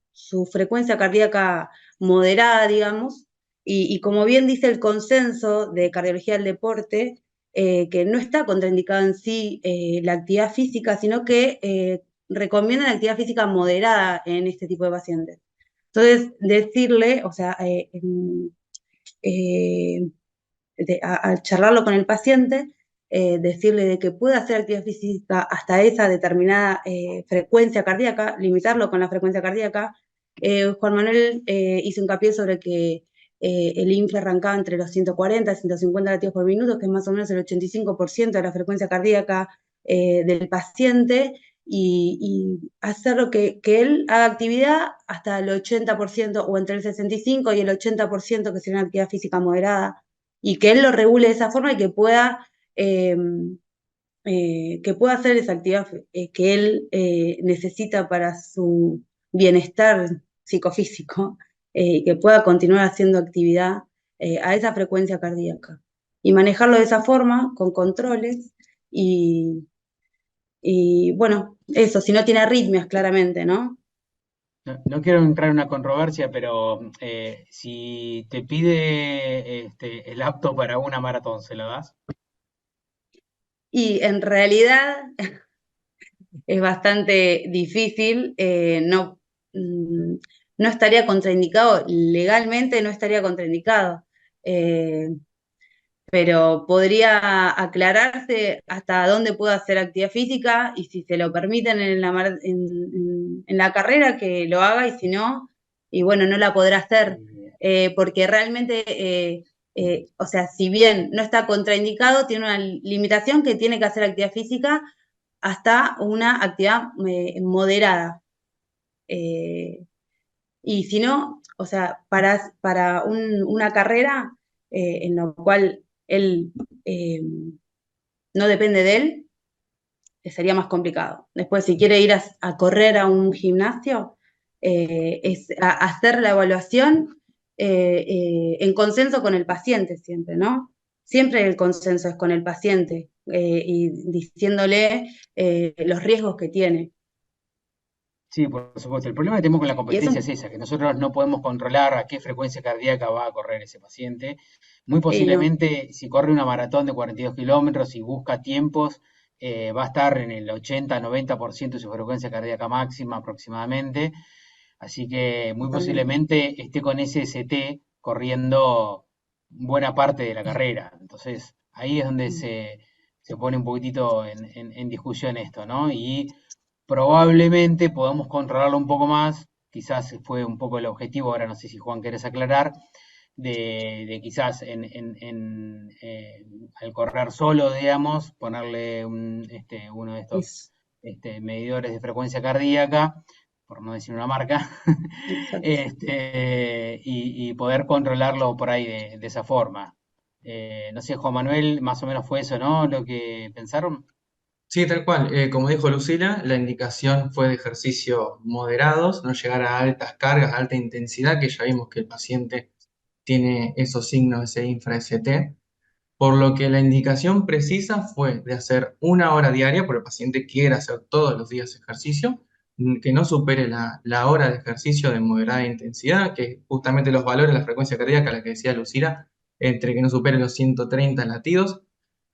frecuencia cardíaca moderada, digamos, y como bien dice el consenso de cardiología del deporte, que no está contraindicado en sí la actividad física, sino que recomiendan actividad física moderada en este tipo de pacientes. Entonces, decirle, o sea, al charlarlo con el paciente, decirle de que puede hacer actividad física hasta esa determinada frecuencia cardíaca, limitarlo con la frecuencia cardíaca. Juan Manuel hizo hincapié sobre que el infra arrancaba entre los 140 y 150 latidos por minuto, que es más o menos el 85% de la frecuencia cardíaca del paciente, y hacerlo que él haga actividad hasta el 80% o entre el 65 y el 80% que sería una actividad física moderada, y que él lo regule de esa forma y eh, que pueda hacer esa actividad que él necesita para su bienestar psicofísico, que pueda continuar haciendo actividad a esa frecuencia cardíaca. Y manejarlo de esa forma, con controles, y bueno, eso, si no tiene arritmias, claramente, ¿no? No quiero entrar en una controversia, pero si te pide el apto para una maratón, ¿se lo das? Y en realidad es bastante difícil, no estaría contraindicado, legalmente no estaría contraindicado, pero podría aclararse hasta dónde puedo hacer actividad física y si se lo permiten en la carrera que lo haga, y si no, y bueno, no la podrá hacer, porque realmente, o sea, si bien no está contraindicado, tiene una limitación que tiene que hacer actividad física hasta una actividad moderada. Y si no, o sea, para una carrera en la cual él no depende de él, sería más complicado. Después, si quiere ir a correr a un gimnasio, es hacer la evaluación en consenso con el paciente siempre, ¿no? Siempre el consenso es con el paciente y diciéndole los riesgos que tiene. Sí, por supuesto. El problema que tenemos con la Y eso, competencia es esa, que nosotros no podemos controlar a qué frecuencia cardíaca va a correr ese paciente. Muy y no. posiblemente, si corre una maratón de 42 kilómetros y busca tiempos, va a estar en el 80-90% de su frecuencia cardíaca máxima aproximadamente. Así que muy Totalmente. posiblemente esté con SST corriendo buena parte de la carrera. Entonces, ahí es donde se pone un poquitito en discusión esto, ¿no? Y probablemente podamos controlarlo un poco más, quizás fue un poco el objetivo, ahora no sé si Juan querés aclarar, de quizás al correr solo, digamos, ponerle uno de estos Es, medidores de frecuencia cardíaca, por no decir una marca, exacto. y poder controlarlo por ahí de esa forma. No sé, Juan Manuel, más o menos fue eso, ¿no? Lo que pensaron. Sí, tal cual. Como dijo Lucila, la indicación fue de ejercicios moderados, no llegar a altas cargas, a alta intensidad, que ya vimos que el paciente tiene esos signos de ese infra-ST. Por lo que la indicación precisa fue de hacer 1 hora diaria, porque el paciente quiere hacer todos los días ejercicio, que no supere la hora de ejercicio de moderada intensidad, que justamente los valores, la frecuencia cardíaca, la que decía Lucila, entre que no supere los 130 latidos.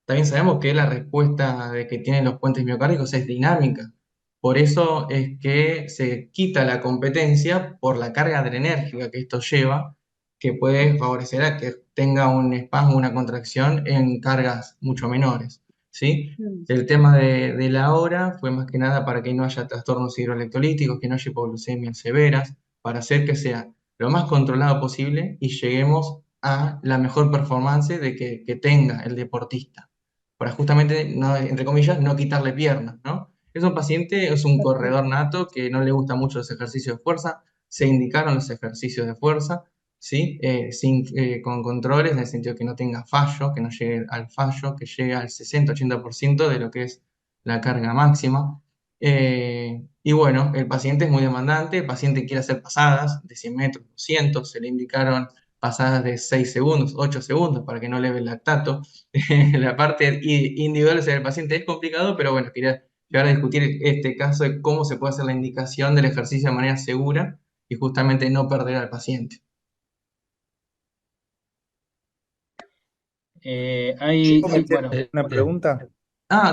También sabemos que la respuesta de que tienen los puentes miocárdicos es dinámica. Por eso es que se quita la competencia por la carga adrenérgica que esto lleva, que puede favorecer a que tenga un espasmo, una contracción en cargas mucho menores, ¿sí? Mm. El tema de la hora fue más que nada para que no haya trastornos hidroelectrolíticos, que no haya hipoglucemias severas, para hacer que sea lo más controlado posible y lleguemos a la mejor performance que tenga el deportista. para justamente, no, entre comillas, no quitarle piernas, ¿no? Es un paciente, es un corredor nato que no le gusta mucho los ejercicios de fuerza, se indicaron los ejercicios de fuerza, ¿sí? Con controles, en el sentido que no tenga fallo, que no llegue al fallo, que llegue al 60-80% de lo que es la carga máxima. Y bueno, el paciente es muy demandante, el paciente quiere hacer pasadas de 100 metros, 200, se le indicaron pasadas de 6 segundos, 8 segundos para que no eleve el lactato. La parte individual del paciente es complicado, pero bueno, quería llegar a discutir este caso de cómo se puede hacer la indicación del ejercicio de manera segura y justamente no perder al paciente. Hay, ¿Puedo sí, meter bueno, una pregunta?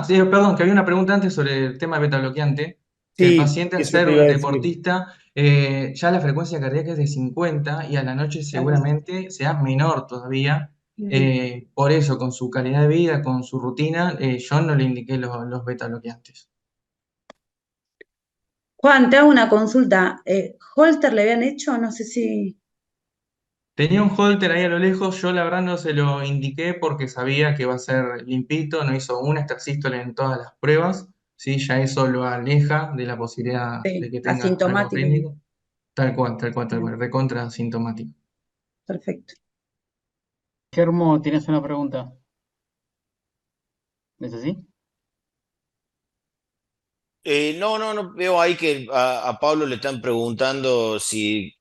Sí, perdón, que había una pregunta antes sobre el tema beta bloqueante, que el Sí, paciente al eso ser te iba a decir. deportista, ya la frecuencia cardíaca es de 50 y a la noche Claro. seguramente sea menor todavía. Por eso, con su calidad de vida, con su rutina, yo no le indiqué los beta bloqueantes. Juan, te hago una consulta. ¿Holter le habían hecho? No sé si... Tenía un holter ahí a lo lejos, yo la verdad no se lo indiqué porque sabía que iba a ser limpito, no hizo una extrasístole en todas las pruebas, ¿sí? Ya eso lo aleja de la posibilidad de Sí, que tenga algo asintomático. clínico. Tal cual, tal cual, tal cual, recontra asintomático. Perfecto. Germo, ¿tienes una pregunta? ¿Es así? No, veo ahí que a Pablo le están preguntando si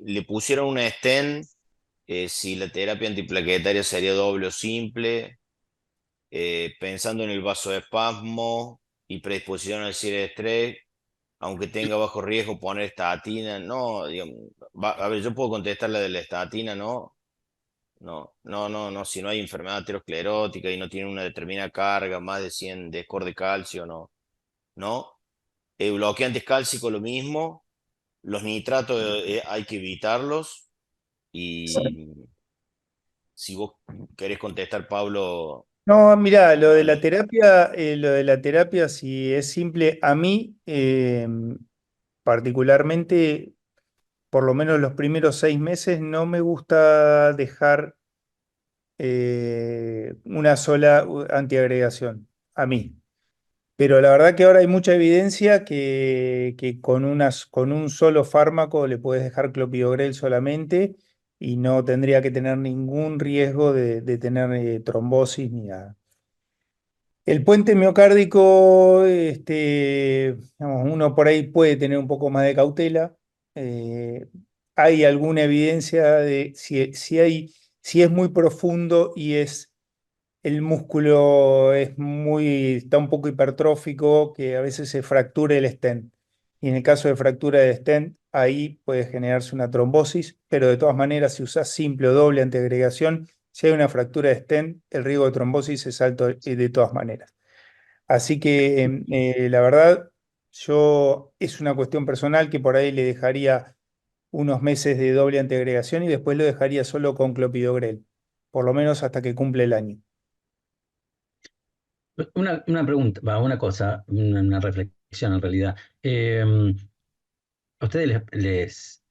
le pusieron una stent, si la terapia antiplaquetaria sería doble o simple, pensando en el vasoespasmo y predisposición al cierre de estrés, aunque tenga bajo riesgo poner estatina, no, digamos, a ver, yo puedo contestar la de la estatina, ¿no? No, si no hay enfermedad aterosclerótica y no tiene una determinada carga, más de 100 de score de calcio, no. Bloqueantes cálcicos lo mismo, los nitratos hay que evitarlos y si vos querés contestar, Pablo, No, mira, lo de la dale. terapia, si es simple, a mí particularmente, por lo menos los primeros 6 meses, no me gusta dejar una sola antiagregación, a mí. Pero la verdad que ahora hay mucha evidencia que con un solo fármaco le puedes dejar clopidogrel solamente y no tendría que tener ningún riesgo de tener trombosis ni nada. El puente miocárdico, digamos, uno por ahí puede tener un poco más de cautela. Eh, Hay alguna evidencia de si es muy profundo y el músculo está un poco hipertrófico, que a veces se fractura el stent. Y en el caso de fractura de stent, ahí puede generarse una trombosis, pero de todas maneras, si usas simple o doble antiagregación, si hay una fractura de stent, el riesgo de trombosis es alto de todas maneras. Así que la verdad, es una cuestión personal que por ahí le dejaría unos meses de doble antiagregación y después lo dejaría solo con clopidogrel, por lo menos hasta que cumple el año. Una pregunta, una cosa, una reflexión en realidad. A ustedes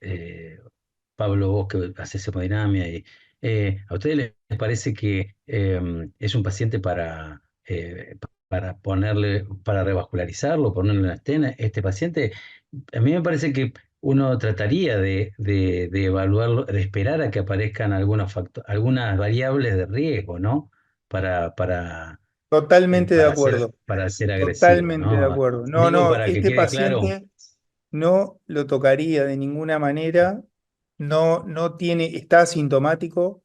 Pablo, vos que haces hemodinamia, ¿a ustedes les parece que es un paciente para ponerle, para revascularizarlo, ponerle una estena? Este paciente, a mí me parece que uno trataría de evaluarlo, de esperar a que aparezcan algunas variables de riesgo, ¿no? Para, para, Totalmente de acuerdo, para ser agresivo, totalmente de ¿no? acuerdo. No, Digo no, para que este quede claro. paciente no lo tocaría de ninguna manera, no tiene, está asintomático,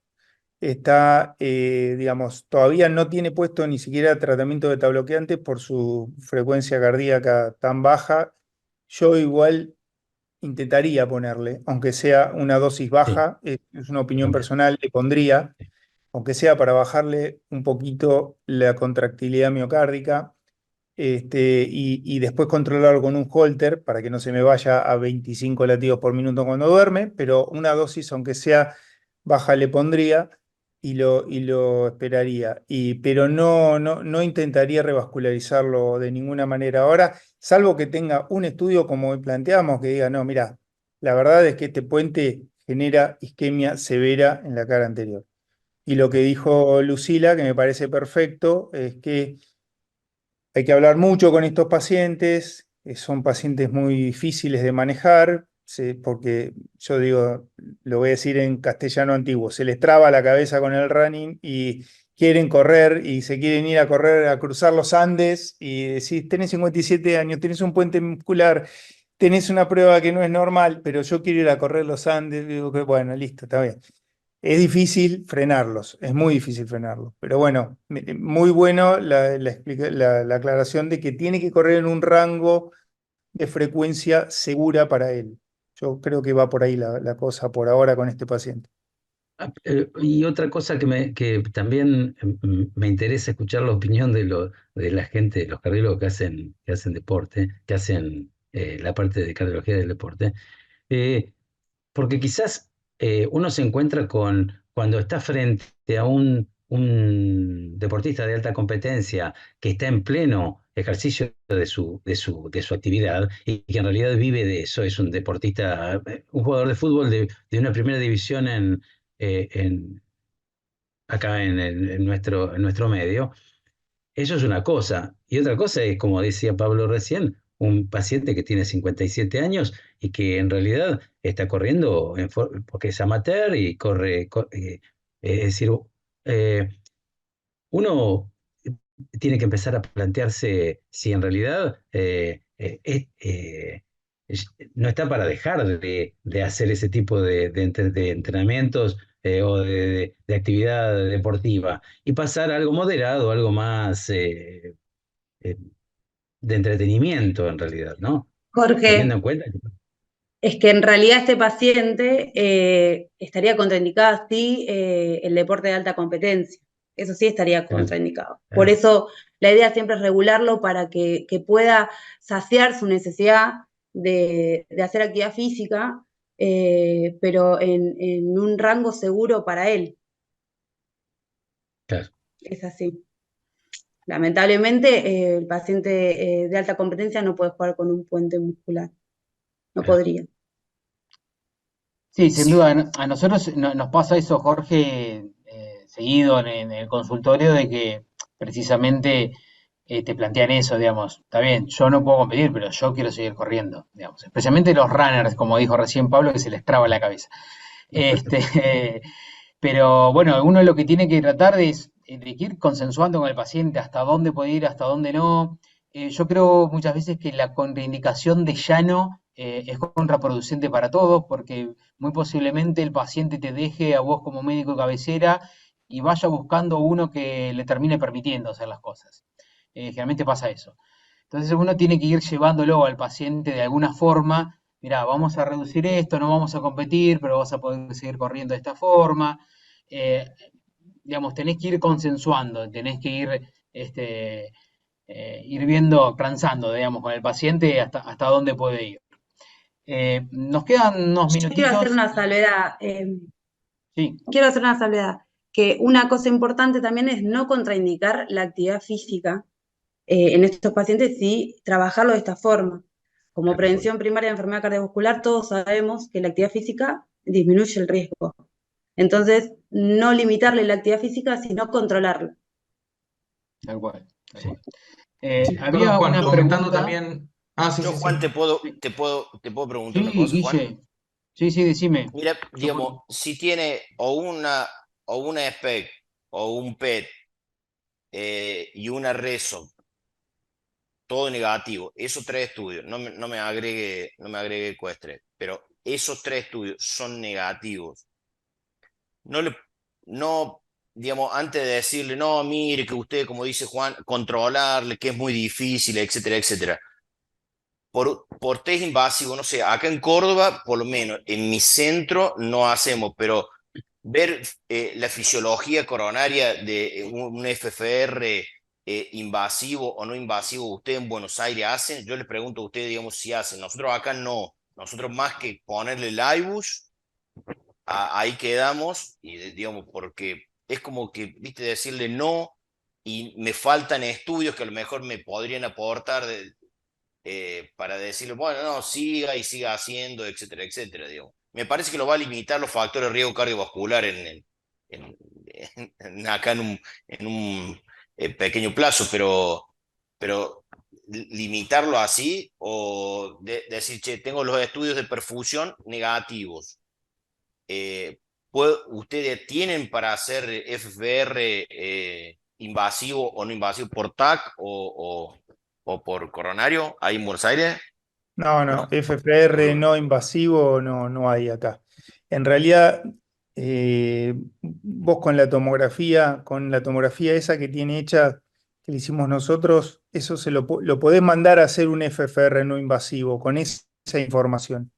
digamos, todavía no tiene puesto ni siquiera tratamiento beta bloqueante por su frecuencia cardíaca tan baja. Yo igual intentaría ponerle, aunque sea una dosis Sí, baja, es una opinión ok. personal, le pondría, aunque sea para bajarle un poquito la contractilidad miocárdica, y después controlarlo con un holter para que no se me vaya a 25 latidos por minuto cuando duerme, pero una dosis, aunque sea baja, le pondría y lo esperaría. Pero no intentaría revascularizarlo de ninguna manera ahora, salvo que tenga un estudio como hoy planteamos, que diga, no, mira, la verdad es que este puente genera isquemia severa en la cara anterior. Y lo que dijo Lucila, que me parece perfecto, es que hay que hablar mucho con estos pacientes, son pacientes muy difíciles de manejar, porque yo digo, lo voy a decir en castellano antiguo, se les traba la cabeza con el running y quieren correr y se quieren ir a correr, a cruzar los Andes y decís, tenés 57 años, tenés un puente muscular, tenés una prueba que no es normal, pero yo quiero ir a correr los Andes, digo que bueno, listo, está bien. Es difícil frenarlos, es muy difícil frenarlos. Pero bueno, muy bueno la aclaración de que tiene que correr en un rango de frecuencia segura para él. Yo creo que va por ahí la cosa por ahora con este paciente. Y otra cosa que también me interesa escuchar la opinión de la gente, de los cardiólogos que hacen deporte, que hacen la parte de cardiología del deporte. Eh, Porque quizás uno se encuentra cuando está frente a un deportista de alta competencia que está en pleno ejercicio de su actividad y que en realidad vive de eso, es un deportista, un jugador de fútbol de una primera división acá en nuestro medio. Eso es una cosa. Y otra cosa es, como decía Pablo recién, un paciente que tiene 57 años y que en realidad está corriendo porque es amateur y es decir, eh, uno tiene que empezar a plantearse si en realidad no está para dejar de hacer ese tipo de entrenamientos o de actividad deportiva y pasar a algo moderado, algo más eh, de entretenimiento en realidad, ¿no? Teniendo Jorge, en cuenta que... es que en realidad este paciente estaría contraindicado, sí, el deporte de alta competencia. Eso sí estaría Claro, contraindicado. Por claro, eso la idea siempre es regularlo para que pueda saciar su necesidad de hacer actividad física, pero en un rango seguro para él. claro. Es así. Lamentablemente, el paciente de alta competencia no puede jugar con un puente muscular. No Claro. podría. Sí, sin Sí, duda. A nosotros nos pasa eso, Jorge, seguido en el consultorio, de que precisamente te plantean eso, digamos. Está bien, yo no puedo competir, pero yo quiero seguir corriendo, digamos. Especialmente los runners, como dijo recién Pablo, que se les traba la cabeza. Este, pero bueno, uno lo que tiene que tratar de ir consensuando con el paciente hasta dónde puede ir, hasta dónde no. Yo creo muchas veces que la contraindicación de llano es contraproducente para todos, porque muy posiblemente el paciente te deje a vos como médico de cabecera y vaya buscando uno que le termine permitiendo hacer las cosas. Generalmente pasa eso. Entonces uno tiene que ir llevándolo al paciente de alguna forma. Mirá, vamos a reducir esto, no vamos a competir, pero vas a poder seguir corriendo de esta forma. Eh, digamos, tenés que ir consensuando, tenés que ir, ir viendo, transando, digamos, con el paciente hasta dónde puede ir. Nos quedan unos Yo quiero hacer minutitos. una salvedad. Sí, Quiero hacer una salvedad. Que una cosa importante también es no contraindicar la actividad física en estos pacientes y trabajarlo de esta forma. Como prevención primaria de enfermedad cardiovascular, todos sabemos que la actividad física disminuye el riesgo. Entonces, no limitarle la actividad física, sino controlarla. tal cual, tal Sí. cual. Sí, perdón, Había Juan, una comentando pregunta. también. Ah, sí, yo, sí, Juan, sí. Sí, te puedo preguntar una sí, cosa, Juan. Guille. Sí, sí, decime. Mira, Yo digamos, si tiene o una SPEC o un PET y una RESO, todo negativo, esos tres estudios, no me agregue Ecuestre, pero esos tres estudios son negativos. No le, no, digamos, antes de decirle, no, mire que usted, como dice Juan, controlarle, que es muy difícil, etcétera, etcétera. Por test invasivo, no sé, acá en Córdoba, por lo menos en mi centro no hacemos, pero ver la fisiología coronaria de un FFR invasivo o no invasivo, ¿usted en Buenos Aires hacen? Yo les pregunto a ustedes, digamos, si hacen. Nosotros acá no. Nosotros más que ponerle el IBUS, ahí quedamos, y digamos, porque es como que, viste, decirle no y me faltan estudios que a lo mejor me podrían aportar para decirle, bueno, no, siga y siga haciendo, etcétera, etcétera, digo. Me parece que lo va a limitar los factores de riesgo cardiovascular acá en un pequeño plazo, pero limitarlo así o decir, che, tengo los estudios de perfusión negativos. ¿Ustedes tienen para hacer FFR invasivo o no invasivo por TAC o por coronario ahí en Buenos Aires? No, ¿No? FFR no invasivo no hay acá. En realidad, vos con la tomografía esa que tiene hecha, que le hicimos nosotros, eso lo podés mandar a hacer un FFR no invasivo con esa información.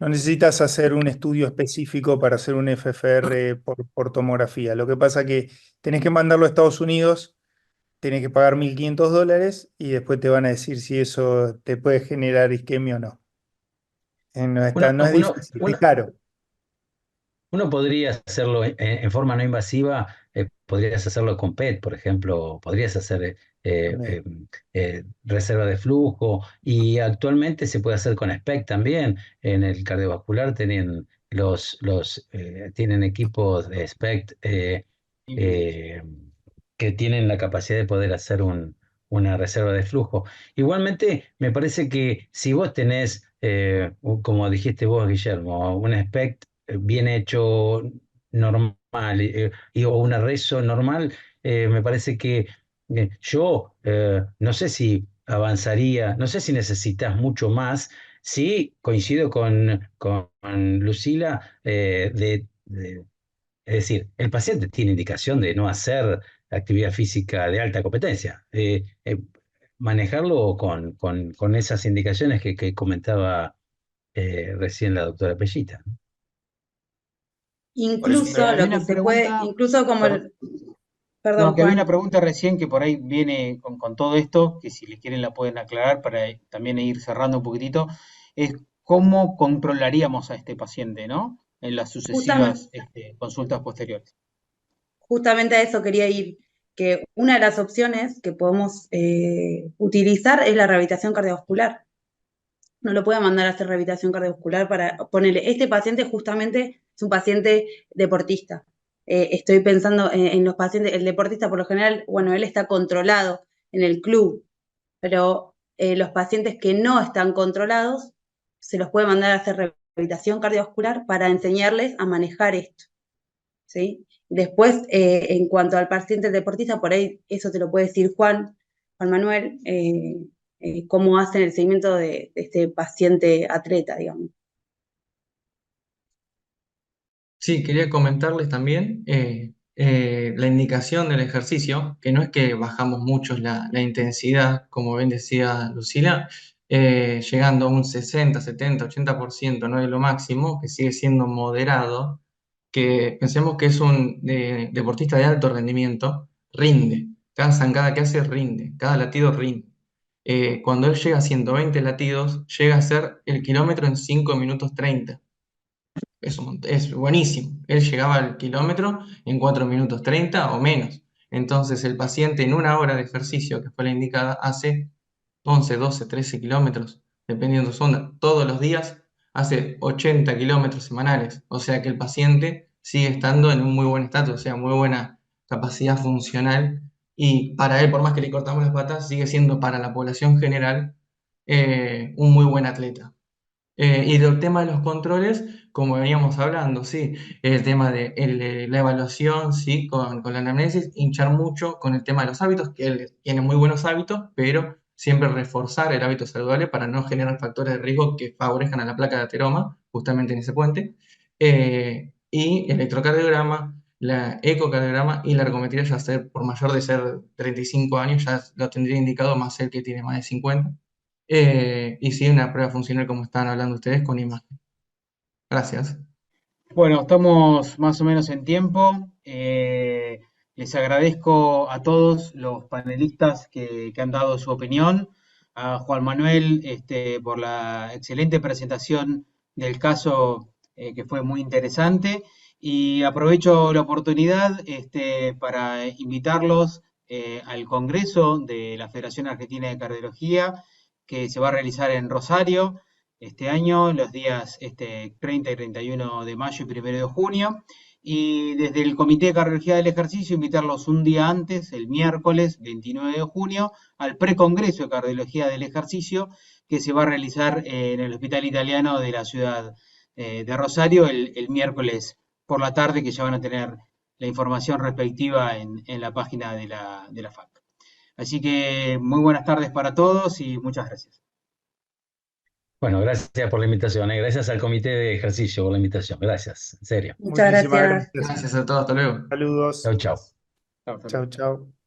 No necesitas hacer un estudio específico para hacer un FFR por tomografía. Lo que pasa que tenés que mandarlo a Estados Unidos, tenés que pagar $1.500 y después te van a decir si eso te puede generar isquemia o no. No es difícil, es caro. Uno podría hacerlo en forma no invasiva, podrías hacerlo con PET, por ejemplo, podrías hacer También. reserva de flujo y actualmente se puede hacer con SPECT también. En el cardiovascular tienen equipos de SPECT eh, que tienen la capacidad de poder hacer una reserva de flujo. Igualmente, me parece que si vos tenés, como dijiste vos, Guillermo, un SPECT bien hecho, normal, o una rezo normal, me parece que yo no sé si avanzaría, no sé si necesitas mucho más. Sí, coincido con Lucila, es decir, el paciente tiene indicación de no hacer actividad física de alta competencia. Manejarlo con esas indicaciones que comentaba recién la doctora Pellita. Por eso, Incluso Había lo que una se puede, pregunta, incluso como per- perdón, no, que había una Juan. pregunta recién que por ahí viene con todo esto, que si les quieren la pueden aclarar para también ir cerrando un poquitito, es cómo controlaríamos a este paciente, ¿no? En las Justamente, sucesivas consultas posteriores. justamente a eso quería ir, que una de las opciones que podemos utilizar es la rehabilitación cardiovascular. No lo puede mandar a hacer rehabilitación cardiovascular para ponerle, este paciente justamente es un paciente deportista. Estoy pensando en los pacientes, el deportista por lo general, bueno, él está controlado en el club, pero los pacientes que no están controlados se los puede mandar a hacer rehabilitación cardiovascular para enseñarles a manejar esto, ¿sí? Después, en cuanto al paciente deportista, por ahí eso te lo puede decir Juan Manuel, cómo hacen el seguimiento de este paciente atleta, digamos. Sí, quería comentarles también la indicación del ejercicio, que no es que bajamos mucho la intensidad, como bien decía Lucila, llegando a un 60, 70, 80%, no es lo máximo, que sigue siendo moderado, que pensemos que es un deportista de alto rendimiento, rinde, cada zancada que hace rinde, cada latido rinde. Cuando él llega a 120 latidos, llega a hacer el kilómetro en 5 minutos 30. Es buenísimo. Él llegaba al kilómetro en 4 minutos 30 o menos. Entonces el paciente en una hora de ejercicio, que fue la indicada, hace 11, 12, 13 kilómetros, dependiendo de su onda. Todos los días hace 80 kilómetros semanales. O sea que el paciente sigue estando en un muy buen estatus, o sea, muy buena capacidad funcional. Y para él, por más que le cortamos las patas, sigue siendo para la población general un muy buen atleta. Y del tema de los controles, como veníamos hablando, sí, el tema de la evaluación, sí, con la anamnesis, hinchar mucho con el tema de los hábitos, que él tiene muy buenos hábitos, pero siempre reforzar el hábito saludable para no generar factores de riesgo que favorezcan a la placa de ateroma, justamente en ese puente. Y electrocardiograma, la ecocardiograma y la ergometría, ya ser por mayor de ser 35 años, ya lo tendría indicado, más el que tiene más de 50. Y sí, una prueba funcional como estaban hablando ustedes con imagen. Gracias. Bueno, estamos más o menos en tiempo. Les agradezco a todos los panelistas que han dado su opinión, a Juan Manuel por la excelente presentación del caso que fue muy interesante y aprovecho la oportunidad para invitarlos al Congreso de la Federación Argentina de Cardiología que se va a realizar en Rosario este año, los días 30 y 31 de mayo y 1 de junio. Y desde el Comité de Cardiología del Ejercicio, invitarlos un día antes, el miércoles 29 de junio, al precongreso de Cardiología del Ejercicio, que se va a realizar en el Hospital Italiano de la ciudad de Rosario el miércoles por la tarde, que ya van a tener la información respectiva en la página de la FAC. Así que muy buenas tardes para todos y muchas gracias. Bueno, gracias por la invitación, gracias al Comité de Ejercicio por la invitación, gracias, en serio. Muchas Muchísimas gracias. Gracias a todos, hasta luego. Saludos. Chau, chau. Chao, hasta luego. Chau, chau.